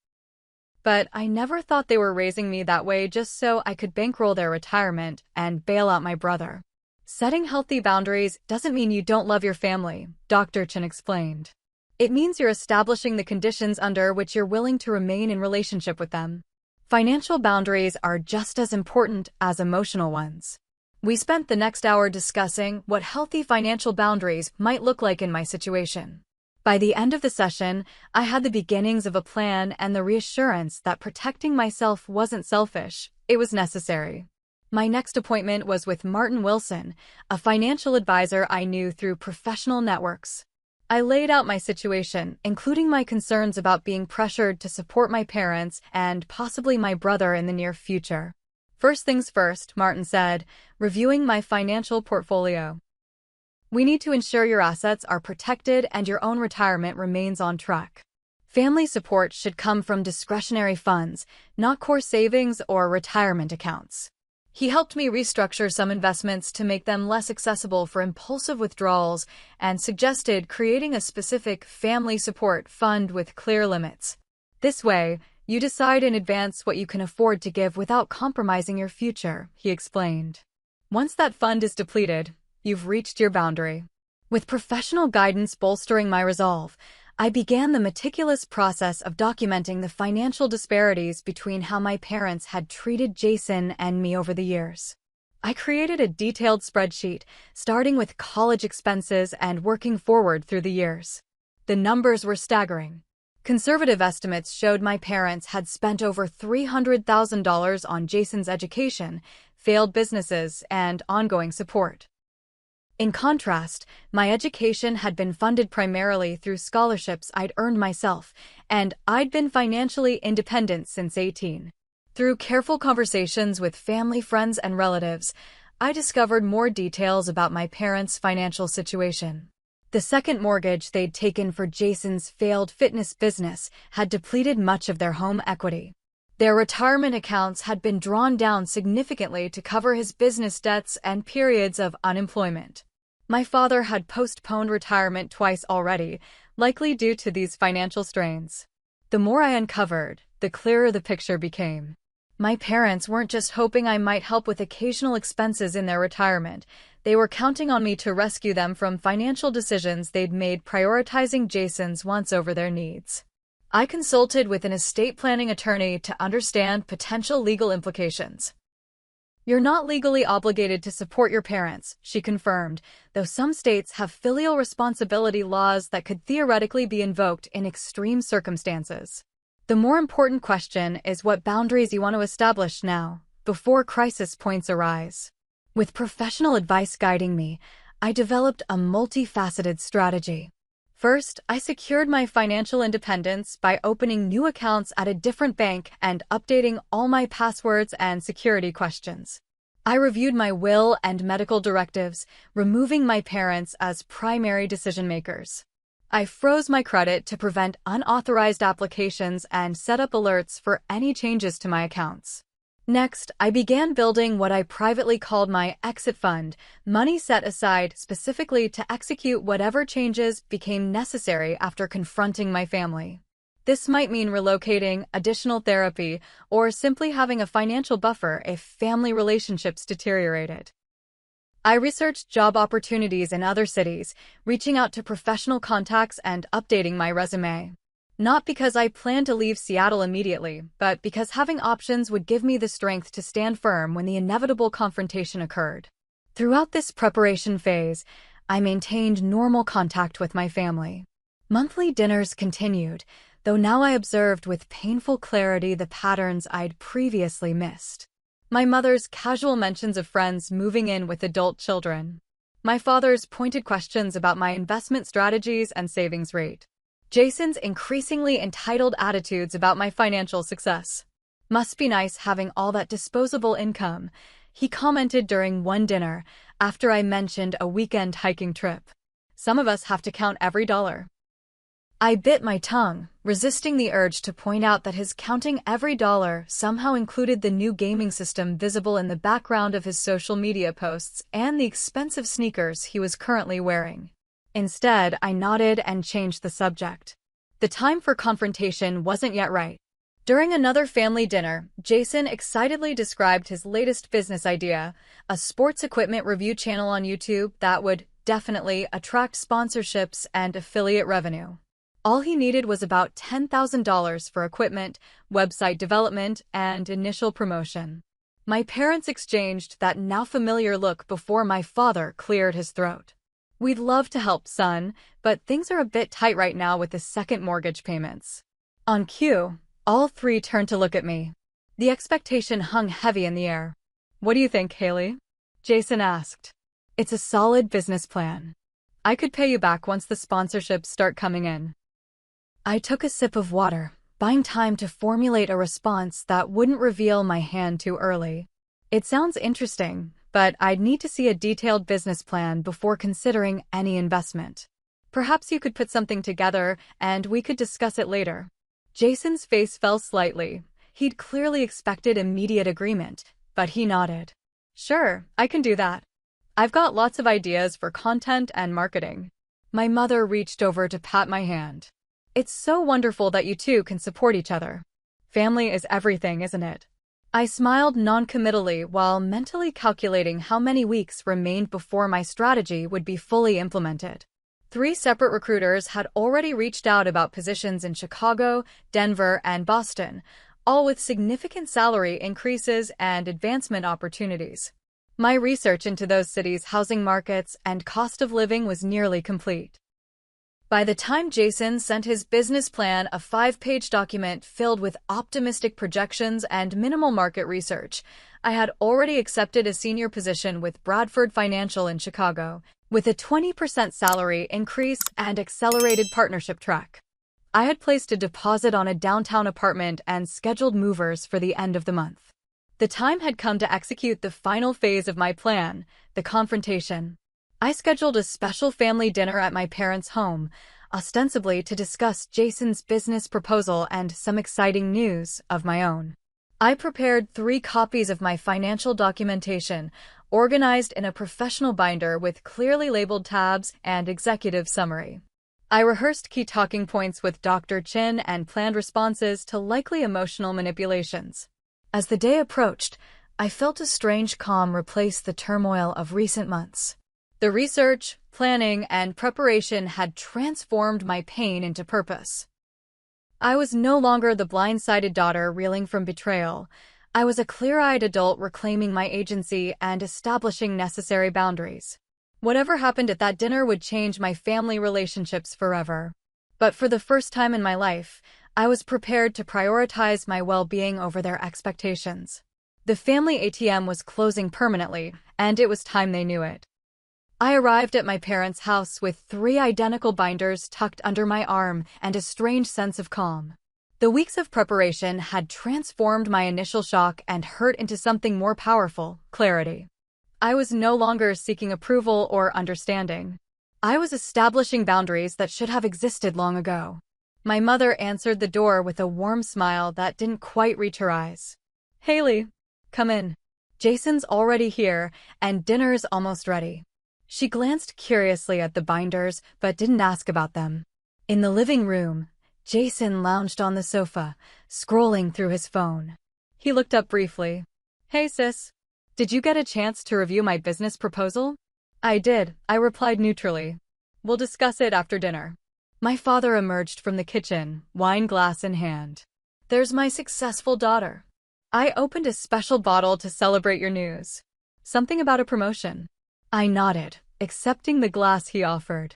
But I never thought they were raising me that way just so I could bankroll their retirement and bail out my brother. Setting healthy boundaries doesn't mean you don't love your family, Dr. Chin explained. It means you're establishing the conditions under which you're willing to remain in relationship with them. Financial boundaries are just as important as emotional ones. We spent the next hour discussing what healthy financial boundaries might look like in my situation. By the end of the session, I had the beginnings of a plan and the reassurance that protecting myself wasn't selfish, it was necessary. My next appointment was with Martin Wilson, a financial advisor I knew through professional networks. I laid out my situation, including my concerns about being pressured to support my parents and possibly my brother in the near future. First things first, Martin said, reviewing my financial portfolio. We need to ensure your assets are protected and your own retirement remains on track. Family support should come from discretionary funds, not core savings or retirement accounts. He helped me restructure some investments to make them less accessible for impulsive withdrawals and suggested creating a specific family support fund with clear limits. This way, you decide in advance what you can afford to give without compromising your future, he explained. Once that fund is depleted, you've reached your boundary. With professional guidance bolstering my resolve, I began the meticulous process of documenting the financial disparities between how my parents had treated Jason and me over the years. I created a detailed spreadsheet, starting with college expenses and working forward through the years. The numbers were staggering. Conservative estimates showed my parents had spent over $300,000 on Jason's education, failed businesses, and ongoing support. In contrast, my education had been funded primarily through scholarships I'd earned myself, and I'd been financially independent since 18. Through careful conversations with family, friends, and relatives, I discovered more details about my parents' financial situation. The second mortgage they'd taken for Jason's failed fitness business had depleted much of their home equity. Their retirement accounts had been drawn down significantly to cover his business debts and periods of unemployment. My father had postponed retirement twice already, likely due to these financial strains. The more I uncovered, the clearer the picture became. My parents weren't just hoping I might help with occasional expenses in their retirement. They were counting on me to rescue them from financial decisions they'd made, prioritizing Jason's wants over their needs. I consulted with an estate planning attorney to understand potential legal implications. "You're not legally obligated to support your parents," she confirmed, though some states have filial responsibility laws that could theoretically be invoked in extreme circumstances. The more important question is what boundaries you want to establish now, before crisis points arise. With professional advice guiding me, I developed a multifaceted strategy. First, I secured my financial independence by opening new accounts at a different bank and updating all my passwords and security questions. I reviewed my will and medical directives, removing my parents as primary decision-makers. I froze my credit to prevent unauthorized applications and set up alerts for any changes to my accounts. Next, I began building what I privately called my exit fund, money set aside specifically to execute whatever changes became necessary after confronting my family. This might mean relocating, additional therapy, or simply having a financial buffer if family relationships deteriorated. I researched job opportunities in other cities, reaching out to professional contacts and updating my resume. Not because I planned to leave Seattle immediately, but because having options would give me the strength to stand firm when the inevitable confrontation occurred. Throughout this preparation phase, I maintained normal contact with my family. Monthly dinners continued, though now I observed with painful clarity the patterns I'd previously missed. My mother's casual mentions of friends moving in with adult children. My father's pointed questions about my investment strategies and savings rate. Jason's increasingly entitled attitudes about my financial success. "Must be nice having all that disposable income," he commented during one dinner after I mentioned a weekend hiking trip. "Some of us have to count every dollar." I bit my tongue, resisting the urge to point out that his counting every dollar somehow included the new gaming system visible in the background of his social media posts and the expensive sneakers he was currently wearing. Instead, I nodded and changed the subject. The time for confrontation wasn't yet right. During another family dinner, Jason excitedly described his latest business idea, a sports equipment review channel on YouTube that would definitely attract sponsorships and affiliate revenue. All he needed was about $10,000 for equipment, website development, and initial promotion. My parents exchanged that now familiar look before my father cleared his throat. "We'd love to help, son, but things are a bit tight right now with the second mortgage payments." On cue, all three turned to look at me. The expectation hung heavy in the air. "What do you think, Haley?" Jason asked. "It's a solid business plan. I could pay you back once the sponsorships start coming in." I took a sip of water, buying time to formulate a response that wouldn't reveal my hand too early. "It sounds interesting, but I'd need to see a detailed business plan before considering any investment. Perhaps you could put something together and we could discuss it later." Jason's face fell slightly. He'd clearly expected immediate agreement, but he nodded. "Sure, I can do that. I've got lots of ideas for content and marketing." My mother reached over to pat my hand. "It's so wonderful that you two can support each other. Family is everything, isn't it?" I smiled non-committally while mentally calculating how many weeks remained before my strategy would be fully implemented. 3 separate recruiters had already reached out about positions in Chicago, Denver, and Boston, all with significant salary increases and advancement opportunities. My research into those cities' housing markets and cost of living was nearly complete. By the time Jason sent his business plan, a 5-page document filled with optimistic projections and minimal market research, I had already accepted a senior position with Bradford Financial in Chicago, with a 20% salary increase and accelerated partnership track. I had placed a deposit on a downtown apartment and scheduled movers for the end of the month. The time had come to execute the final phase of my plan, the confrontation. I scheduled a special family dinner at my parents' home, ostensibly to discuss Jason's business proposal and some exciting news of my own. I prepared 3 copies of my financial documentation, organized in a professional binder with clearly labeled tabs and executive summary. I rehearsed key talking points with Dr. Chin and planned responses to likely emotional manipulations. As the day approached, I felt a strange calm replace the turmoil of recent months. The research, planning, and preparation had transformed my pain into purpose. I was no longer the blindsided daughter reeling from betrayal. I was a clear-eyed adult reclaiming my agency and establishing necessary boundaries. Whatever happened at that dinner would change my family relationships forever. But for the first time in my life, I was prepared to prioritize my well-being over their expectations. The family ATM was closing permanently, and it was time they knew it. I arrived at my parents' house with 3 identical binders tucked under my arm and a strange sense of calm. The weeks of preparation had transformed my initial shock and hurt into something more powerful, clarity. I was no longer seeking approval or understanding. I was establishing boundaries that should have existed long ago. My mother answered the door with a warm smile that didn't quite reach her eyes. "Haley, come in. Jason's already here, and dinner's almost ready." She glanced curiously at the binders, but didn't ask about them. In the living room, Jason lounged on the sofa, scrolling through his phone. He looked up briefly. "Hey sis, did you get a chance to review my business proposal?" "I did," I replied neutrally. "We'll discuss it after dinner." My father emerged from the kitchen, wine glass in hand. "There's my successful daughter. I opened a special bottle to celebrate your news. Something about a promotion." I nodded, accepting the glass he offered.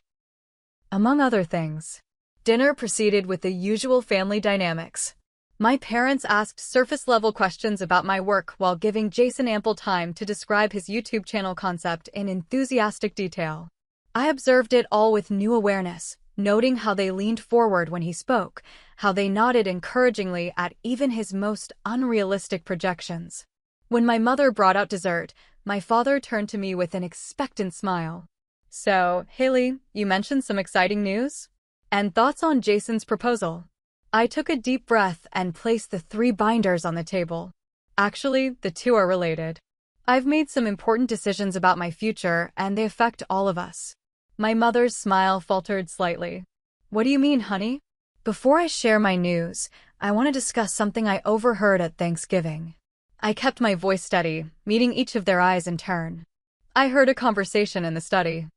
Among other things, dinner proceeded with the usual family dynamics. My parents asked surface-level questions about my work while giving Jason ample time to describe his YouTube channel concept in enthusiastic detail. I observed it all with new awareness, noting how they leaned forward when he spoke, how they nodded encouragingly at even his most unrealistic projections. When my mother brought out dessert, my father turned to me with an expectant smile. "So, Haley, you mentioned some exciting news? And thoughts on Jason's proposal?" I took a deep breath and placed the 3 binders on the table. "Actually, the 2 are related. I've made some important decisions about my future, and they affect all of us." My mother's smile faltered slightly. "What do you mean, honey?" "Before I share my news, I want to discuss something I overheard at Thanksgiving." I kept my voice steady, meeting each of their eyes in turn. "I heard a conversation in the study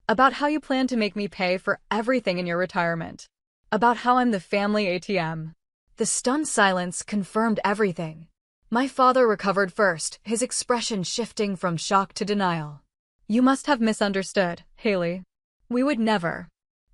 about how you plan to make me pay for everything in your retirement. About how I'm the family ATM." The stunned silence confirmed everything. My father recovered first, his expression shifting from shock to denial. "You must have misunderstood, Haley. We would never."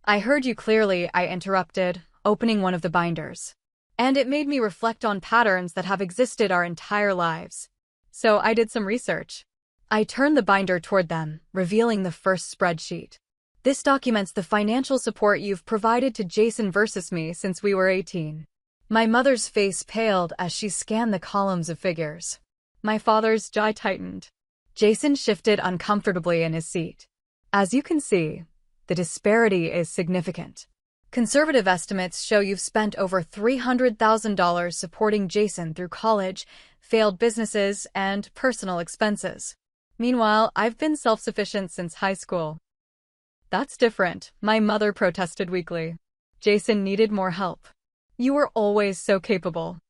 "I heard you clearly," I interrupted, opening one of the binders. "And it made me reflect on patterns that have existed our entire lives. So I did some research." I turned the binder toward them, revealing the first spreadsheet. "This documents the financial support you've provided to Jason versus me since we were 18. My mother's face paled as she scanned the columns of figures. My father's jaw tightened. Jason shifted uncomfortably in his seat. "As you can see, the disparity is significant. Conservative estimates show you've spent over $300,000 supporting Jason through college, failed businesses, and personal expenses. Meanwhile, I've been self-sufficient since high school." "That's different," my mother protested weakly. "Jason needed more help. You were always so capable."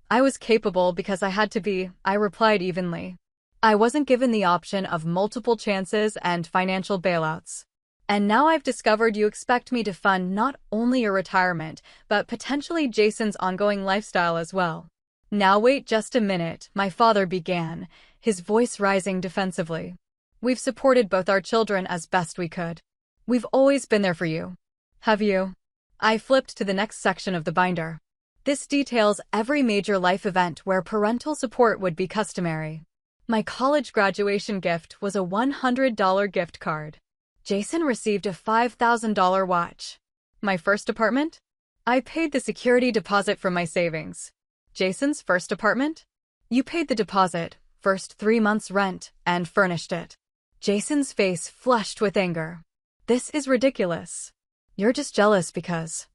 "I was capable because I had to be," I replied evenly. "I wasn't given the option of multiple chances and financial bailouts. And now I've discovered you expect me to fund not only your retirement, but potentially Jason's ongoing lifestyle as well." "Now wait just a minute," my father began, his voice rising defensively. "We've supported both our children as best we could. We've always been there for you. Have you? I flipped to the next section of the binder. This details every major life event where parental support would be customary. My college graduation gift was a $100 gift card. Jason received a $5,000 watch. My first apartment? I paid the security deposit from my savings. Jason's first apartment? You paid the deposit, first 3 months' rent, and furnished it. Jason's face flushed with anger. This is ridiculous. You're just jealous because...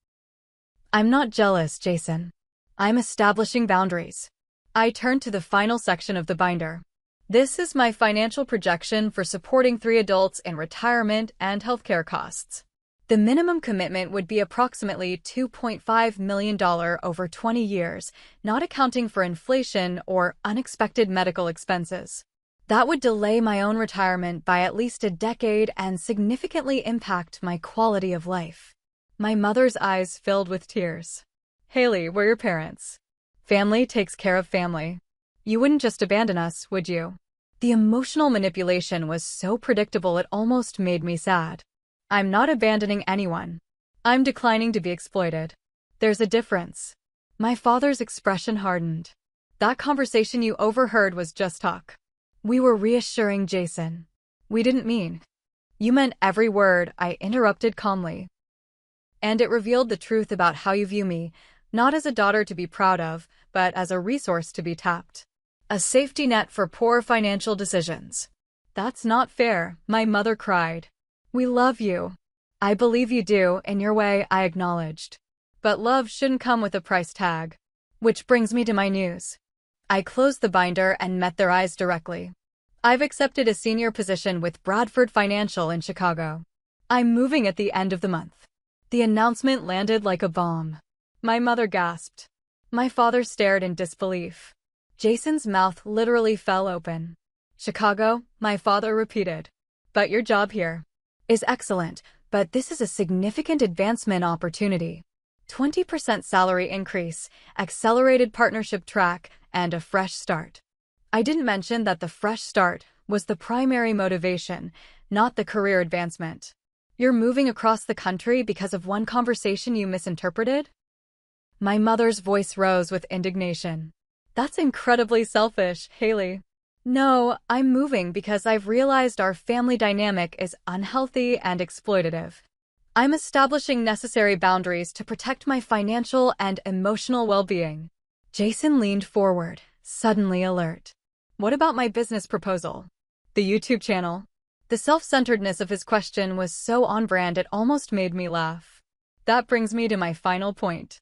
I'm not jealous, Jason. I'm establishing boundaries. I turned to the final section of the binder. This is my financial projection for supporting 3 adults in retirement and healthcare costs. The minimum commitment would be approximately $2.5 million over 20 years, not accounting for inflation or unexpected medical expenses. That would delay my own retirement by at least a decade and significantly impact my quality of life. My mother's eyes filled with tears. Haley, we're your parents. Family takes care of family. You wouldn't just abandon us, would you? The emotional manipulation was so predictable it almost made me sad. I'm not abandoning anyone. I'm declining to be exploited. There's a difference. My father's expression hardened. That conversation you overheard was just talk. We were reassuring Jason. We didn't mean. You meant every word, I interrupted calmly. And it revealed the truth about how you view me, not as a daughter to be proud of, but as a resource to be tapped. A safety net for poor financial decisions. That's not fair, my mother cried. We love you. I believe you do, in your way, I acknowledged. But love shouldn't come with a price tag. Which brings me to my news. I closed the binder and met their eyes directly. I've accepted a senior position with Bradford Financial in Chicago. I'm moving at the end of the month. The announcement landed like a bomb. My mother gasped. My father stared in disbelief. Jason's mouth literally fell open. Chicago, my father repeated. But your job here is excellent, but this is a significant advancement opportunity. 20% salary increase, accelerated partnership track, and a fresh start. I didn't mention that the fresh start was the primary motivation, not the career advancement. You're moving across the country because of one conversation you misinterpreted? My mother's voice rose with indignation. That's incredibly selfish, Haley. No, I'm moving because I've realized our family dynamic is unhealthy and exploitative. I'm establishing necessary boundaries to protect my financial and emotional well-being. Jason leaned forward, suddenly alert. What about my business proposal? The YouTube channel? The self-centeredness of his question was so on-brand it almost made me laugh. That brings me to my final point.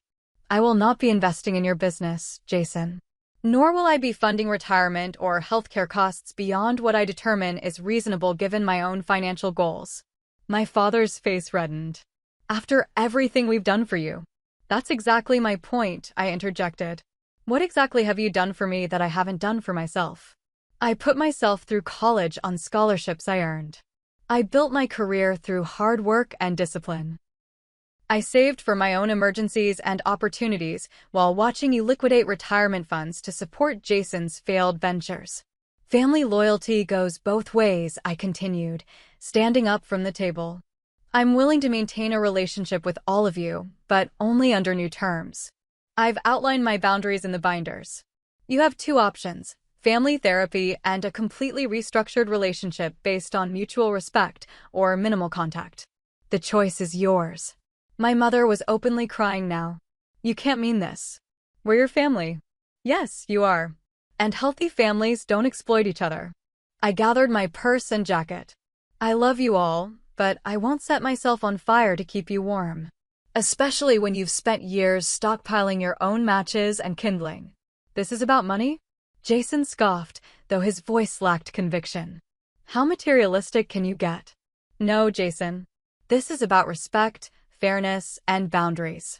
I will not be investing in your business, Jason. Nor will I be funding retirement or healthcare costs beyond what I determine is reasonable given my own financial goals. My father's face reddened. After everything we've done for you. That's exactly my point, I interjected. What exactly have you done for me that I haven't done for myself? I put myself through college on scholarships I earned. I built my career through hard work and discipline. I saved for my own emergencies and opportunities while watching you liquidate retirement funds to support Jason's failed ventures. Family loyalty goes both ways, I continued, standing up from the table. I'm willing to maintain a relationship with all of you, but only under new terms. I've outlined my boundaries in the binders. You have 2 options, family therapy and a completely restructured relationship based on mutual respect or minimal contact. The choice is yours. My mother was openly crying now. You can't mean this. We're your family. Yes, you are. And healthy families don't exploit each other. I gathered my purse and jacket. I love you all, but I won't set myself on fire to keep you warm. Especially when you've spent years stockpiling your own matches and kindling. This is about money? Jason scoffed, though his voice lacked conviction. How materialistic can you get? No, Jason. This is about respect, fairness, and boundaries.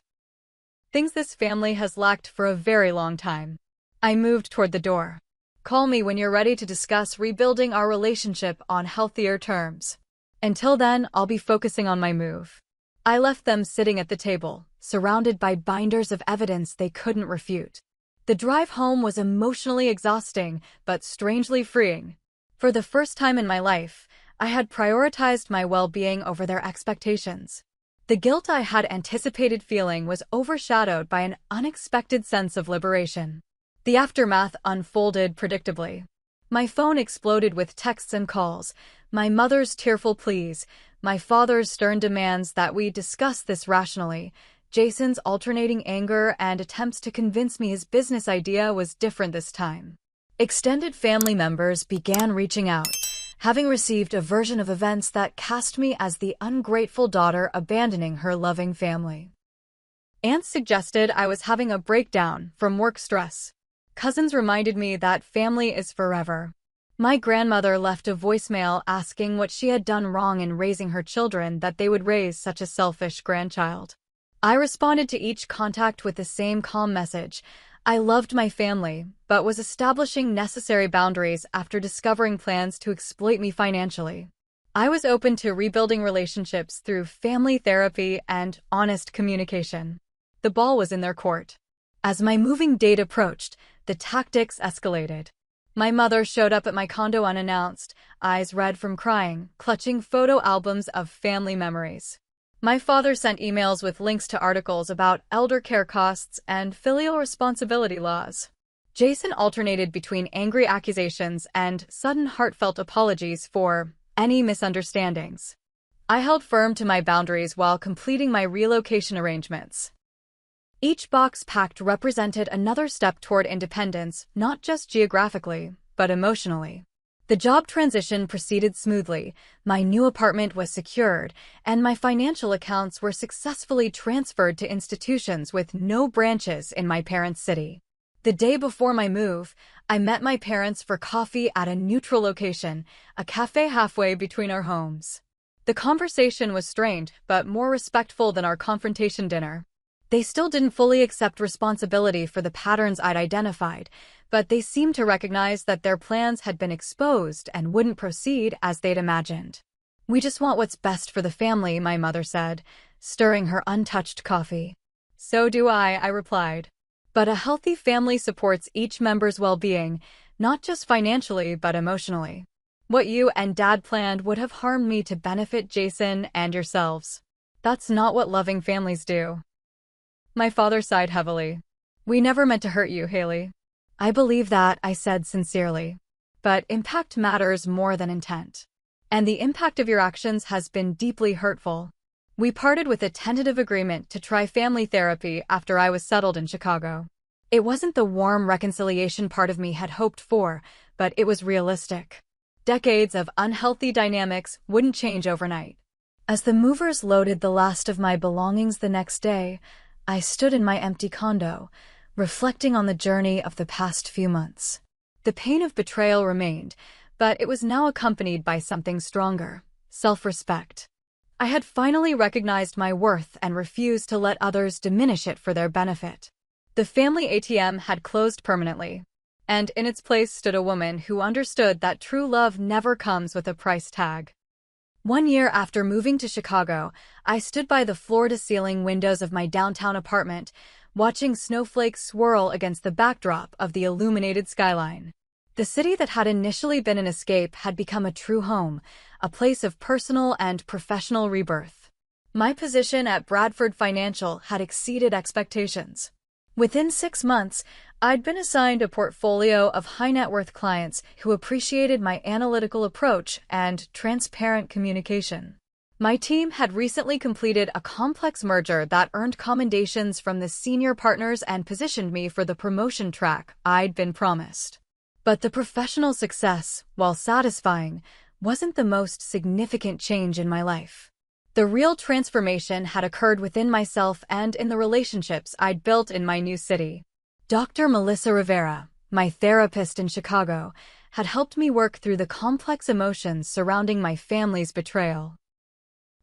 Things this family has lacked for a very long time. I moved toward the door. Call me when you're ready to discuss rebuilding our relationship on healthier terms. Until then, I'll be focusing on my move. I left them sitting at the table, surrounded by binders of evidence they couldn't refute. The drive home was emotionally exhausting, but strangely freeing. For the first time in my life, I had prioritized my well-being over their expectations. The guilt I had anticipated feeling was overshadowed by an unexpected sense of liberation. The aftermath unfolded predictably. My phone exploded with texts and calls, my mother's tearful pleas, my father's stern demands that we discuss this rationally, Jason's alternating anger and attempts to convince me his business idea was different this time. Extended family members began reaching out, having received a version of events that cast me as the ungrateful daughter abandoning her loving family. Aunts suggested I was having a breakdown from work stress. Cousins reminded me that family is forever. My grandmother left a voicemail asking what she had done wrong in raising her children that they would raise such a selfish grandchild. I responded to each contact with the same calm message. I loved my family, but was establishing necessary boundaries after discovering plans to exploit me financially. I was open to rebuilding relationships through family therapy and honest communication. The ball was in their court. As my moving date approached, the tactics escalated. My mother showed up at my condo unannounced, eyes red from crying, clutching photo albums of family memories. My father sent emails with links to articles about elder care costs and filial responsibility laws. Jason alternated between angry accusations and sudden heartfelt apologies for any misunderstandings. I held firm to my boundaries while completing my relocation arrangements. Each box packed represented another step toward independence, not just geographically, but emotionally. The job transition proceeded smoothly, my new apartment was secured, and my financial accounts were successfully transferred to institutions with no branches in my parents' city. The day before my move, I met my parents for coffee at a neutral location, a cafe halfway between our homes. The conversation was strained, but more respectful than our confrontation dinner. They still didn't fully accept responsibility for the patterns I'd identified, but they seemed to recognize that their plans had been exposed and wouldn't proceed as they'd imagined. "We just want what's best for the family," my mother said, stirring her untouched coffee. "So do I replied. "But a healthy family supports each member's well-being, not just financially but emotionally. What you and Dad planned would have harmed me to benefit Jason and yourselves. That's not what loving families do." My father sighed heavily. "We never meant to hurt you, Haley." "I believe that," I said sincerely. "But impact matters more than intent. And the impact of your actions has been deeply hurtful." We parted with a tentative agreement to try family therapy after I was settled in Chicago. It wasn't the warm reconciliation part of me had hoped for, but it was realistic. Decades of unhealthy dynamics wouldn't change overnight. As the movers loaded the last of my belongings the next day, I stood in my empty condo, reflecting on the journey of the past few months. The pain of betrayal remained, but it was now accompanied by something stronger: self-respect. I had finally recognized my worth and refused to let others diminish it for their benefit. The family ATM had closed permanently, and in its place stood a woman who understood that true love never comes with a price tag. 1 year after moving to Chicago, I stood by the floor-to-ceiling windows of my downtown apartment, watching snowflakes swirl against the backdrop of the illuminated skyline. The city that had initially been an escape had become a true home, a place of personal and professional rebirth. My position at Bradford Financial had exceeded expectations. Within 6 months, I'd been assigned a portfolio of high-net-worth clients who appreciated my analytical approach and transparent communication. My team had recently completed a complex merger that earned commendations from the senior partners and positioned me for the promotion track I'd been promised. But the professional success, while satisfying, wasn't the most significant change in my life. The real transformation had occurred within myself and in the relationships I'd built in my new city. Dr. Melissa Rivera, my therapist in Chicago, had helped me work through the complex emotions surrounding my family's betrayal.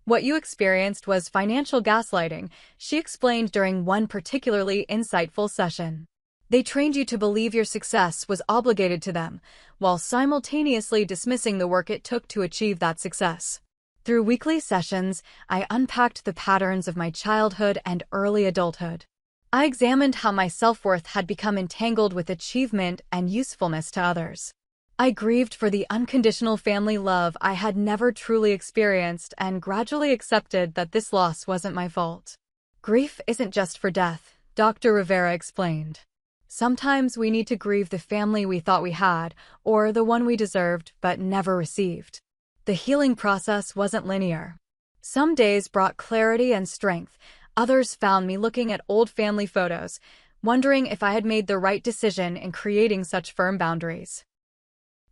"What you experienced was financial gaslighting," she explained during one particularly insightful session. "They trained you to believe your success was obligated to them, while simultaneously dismissing the work it took to achieve that success." Through weekly sessions, I unpacked the patterns of my childhood and early adulthood. I examined how my self-worth had become entangled with achievement and usefulness to others. I grieved for the unconditional family love I had never truly experienced and gradually accepted that this loss wasn't my fault. Grief isn't just for death, Dr. Rivera explained. Sometimes we need to grieve the family we thought we had, or the one we deserved but never received. The healing process wasn't linear. Some days brought clarity and strength. Others found me looking at old family photos, wondering if I had made the right decision in creating such firm boundaries.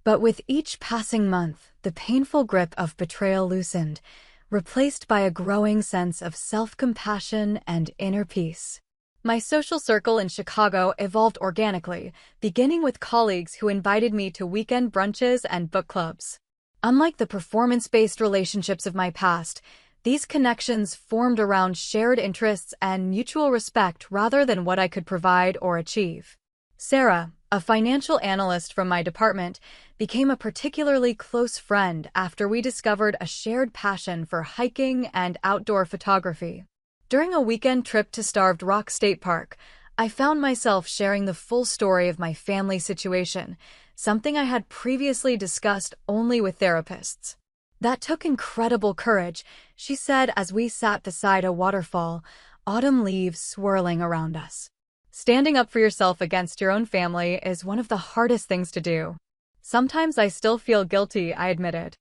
But with each passing month, the painful grip of betrayal loosened, replaced by a growing sense of self-compassion and inner peace. My social circle in Chicago evolved organically, beginning with colleagues who invited me to weekend brunches and book clubs. Unlike the performance-based relationships of my past, these connections formed around shared interests and mutual respect rather than what I could provide or achieve. Sarah, a financial analyst from my department, became a particularly close friend after we discovered a shared passion for hiking and outdoor photography. During a weekend trip to Starved Rock State Park, I found myself sharing the full story of my family situation, something I had previously discussed only with therapists. That took incredible courage, she said as we sat beside a waterfall, autumn leaves swirling around us. Standing up for yourself against your own family is one of the hardest things to do. Sometimes I still feel guilty, I admitted.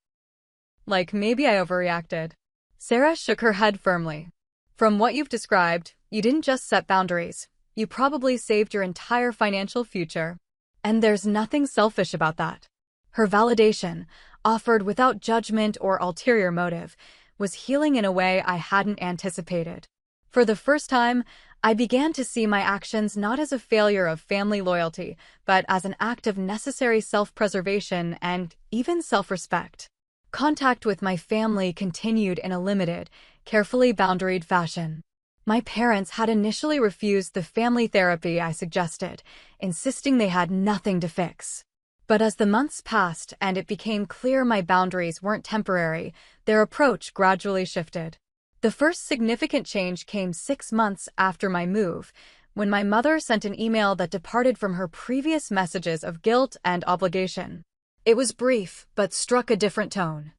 Like maybe I overreacted. Sarah shook her head firmly. From what you've described, you didn't just set boundaries. You probably saved your entire financial future. And there's nothing selfish about that. Her validation, offered without judgment or ulterior motive, was healing in a way I hadn't anticipated. For the first time, I began to see my actions not as a failure of family loyalty, but as an act of necessary self-preservation and even self-respect. Contact with my family continued in a limited, carefully boundaried fashion. My parents had initially refused the family therapy I suggested, insisting they had nothing to fix. But as the months passed and it became clear my boundaries weren't temporary, their approach gradually shifted. The first significant change came 6 months after my move, when my mother sent an email that departed from her previous messages of guilt and obligation. It was brief, but struck a different tone.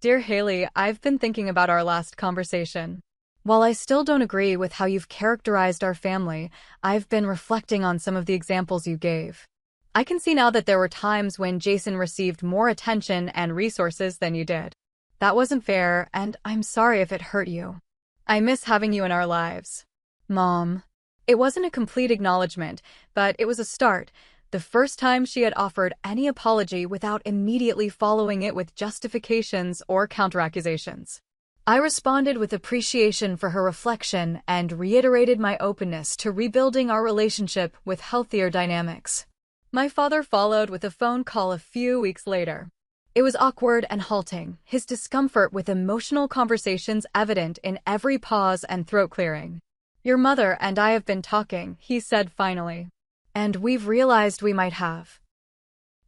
Dear Haley, I've been thinking about our last conversation. While I still don't agree with how you've characterized our family, I've been reflecting on some of the examples you gave. I can see now that there were times when Jason received more attention and resources than you did. That wasn't fair, and I'm sorry if it hurt you. I miss having you in our lives. Mom. It wasn't a complete acknowledgement, but it was a start, the first time she had offered any apology without immediately following it with justifications or counteraccusations. I responded with appreciation for her reflection and reiterated my openness to rebuilding our relationship with healthier dynamics. My father followed with a phone call a few weeks later. It was awkward and halting, his discomfort with emotional conversations evident in every pause and throat clearing. Your mother and I have been talking, he said finally. And we've realized we might have.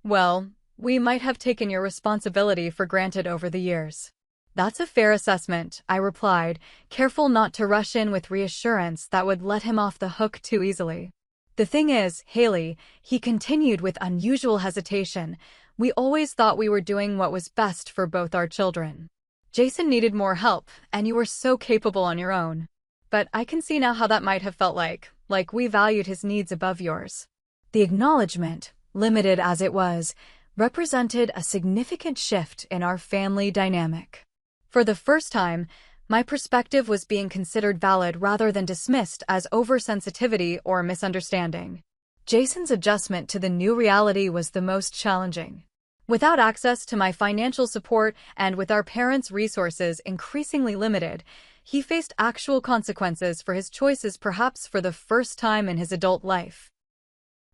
Well, we might have taken your responsibility for granted over the years. That's a fair assessment, I replied, careful not to rush in with reassurance that would let him off the hook too easily. The thing is, Haley, he continued with unusual hesitation, we always thought we were doing what was best for both our children. Jason needed more help, and you were so capable on your own. But I can see now how that might have felt like we valued his needs above yours. The acknowledgement, limited as it was, represented a significant shift in our family dynamic. For the first time, my perspective was being considered valid rather than dismissed as oversensitivity or misunderstanding. Jason's adjustment to the new reality was the most challenging. Without access to my financial support and with our parents' resources increasingly limited, he faced actual consequences for his choices perhaps for the first time in his adult life.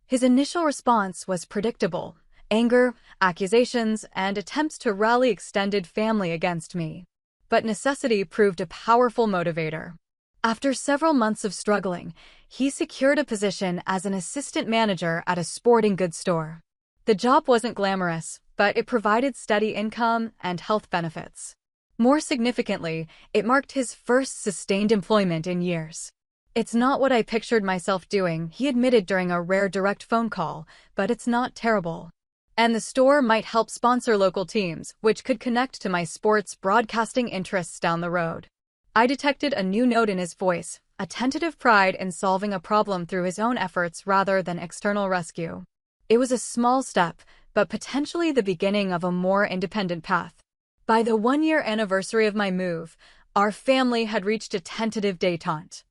His initial response was predictable: anger, accusations, and attempts to rally extended family against me. But necessity proved a powerful motivator. After several months of struggling, he secured a position as an assistant manager at a sporting goods store. The job wasn't glamorous, but it provided steady income and health benefits. More significantly, it marked his first sustained employment in years. It's not what I pictured myself doing, he admitted during a rare direct phone call, but it's not terrible. And the store might help sponsor local teams, which could connect to my sports broadcasting interests down the road. I detected a new note in his voice, a tentative pride in solving a problem through his own efforts rather than external rescue. It was a small step, but potentially the beginning of a more independent path. By the one-year anniversary of my move, our family had reached a tentative détente.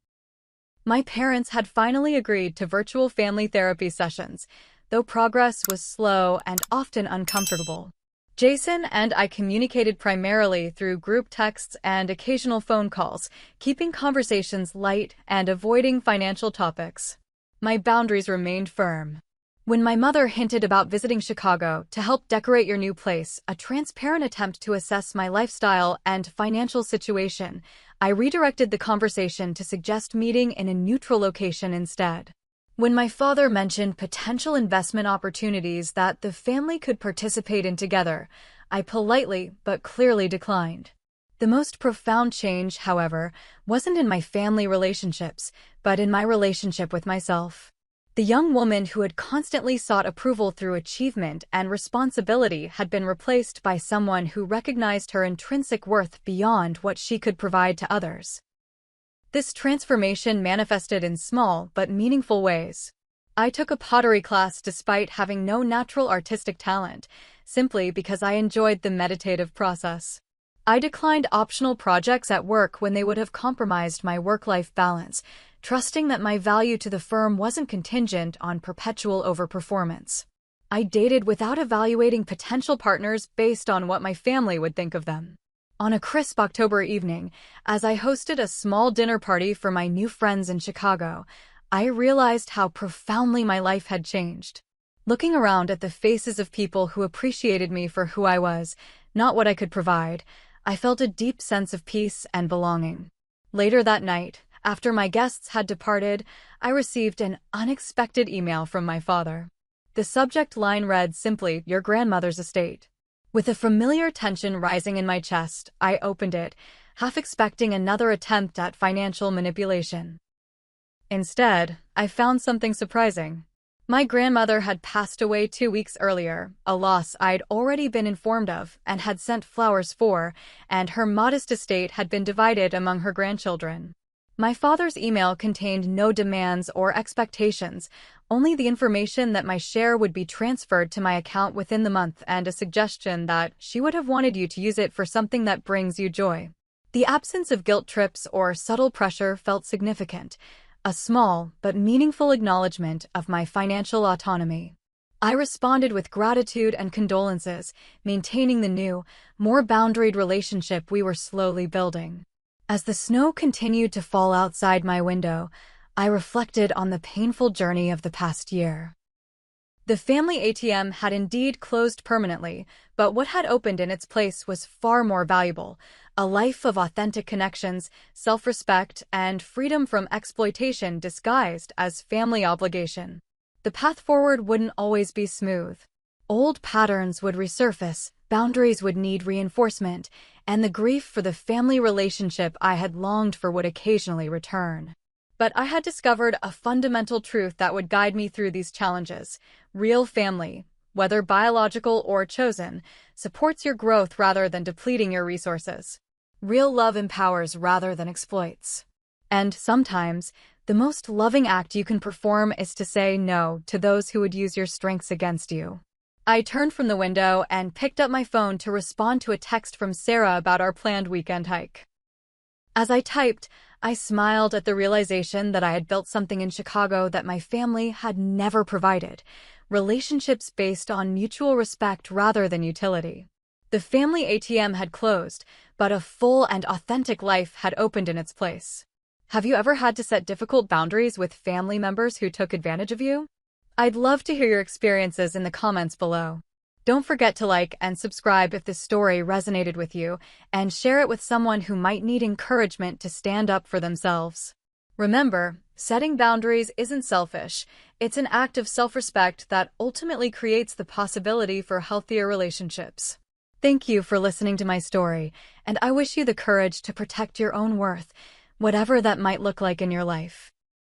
My parents had finally agreed to virtual family therapy sessions, though progress was slow and often uncomfortable. Jason and I communicated primarily through group texts and occasional phone calls, keeping conversations light and avoiding financial topics. My boundaries remained firm. When my mother hinted about visiting Chicago to help decorate your new place, a transparent attempt to assess my lifestyle and financial situation, I redirected the conversation to suggest meeting in a neutral location instead. When my father mentioned potential investment opportunities that the family could participate in together, I politely but clearly declined. The most profound change, however, wasn't in my family relationships, but in my relationship with myself. The young woman who had constantly sought approval through achievement and responsibility had been replaced by someone who recognized her intrinsic worth beyond what she could provide to others. This transformation manifested in small but meaningful ways. I took a pottery class despite having no natural artistic talent, simply because I enjoyed the meditative process. I declined optional projects at work when they would have compromised my work-life balance, trusting that my value to the firm wasn't contingent on perpetual overperformance. I dated without evaluating potential partners based on what my family would think of them. On a crisp October evening, as I hosted a small dinner party for my new friends in Chicago, I realized how profoundly my life had changed. Looking around at the faces of people who appreciated me for who I was, not what I could provide, I felt a deep sense of peace and belonging. Later that night, after my guests had departed, I received an unexpected email from my father. The subject line read simply, "Your grandmother's estate." With a familiar tension rising in my chest, I opened it, half expecting another attempt at financial manipulation. Instead, I found something surprising. My grandmother had passed away 2 weeks earlier, a loss I'd already been informed of and had sent flowers for, and her modest estate had been divided among her grandchildren. My father's email contained no demands or expectations, only the information that my share would be transferred to my account within the month and a suggestion that she would have wanted you to use it for something that brings you joy. The absence of guilt trips or subtle pressure felt significant, a small but meaningful acknowledgement of my financial autonomy. I responded with gratitude and condolences, maintaining the new, more boundaried relationship we were slowly building. As the snow continued to fall outside my window, I reflected on the painful journey of the past year. The family ATM had indeed closed permanently, but what had opened in its place was far more valuable: a life of authentic connections, self-respect, and freedom from exploitation disguised as family obligation. The path forward wouldn't always be smooth. Old patterns would resurface, boundaries would need reinforcement, and the grief for the family relationship I had longed for would occasionally return. But I had discovered a fundamental truth that would guide me through these challenges. Real family, whether biological or chosen, supports your growth rather than depleting your resources. Real love empowers rather than exploits. And sometimes, the most loving act you can perform is to say no to those who would use your strengths against you. I turned from the window and picked up my phone to respond to a text from Sarah about our planned weekend hike. As I typed, I smiled at the realization that I had built something in Chicago that my family had never provided: relationships based on mutual respect rather than utility. The family ATM had closed, but a full and authentic life had opened in its place. Have you ever had to set difficult boundaries with family members who took advantage of you? I'd love to hear your experiences in the comments below. Don't forget to like and subscribe if this story resonated with you, and share it with someone who might need encouragement to stand up for themselves. Remember, setting boundaries isn't selfish. It's an act of self-respect that ultimately creates the possibility for healthier relationships. Thank you for listening to my story, and I wish you the courage to protect your own worth, whatever that might look like in your life.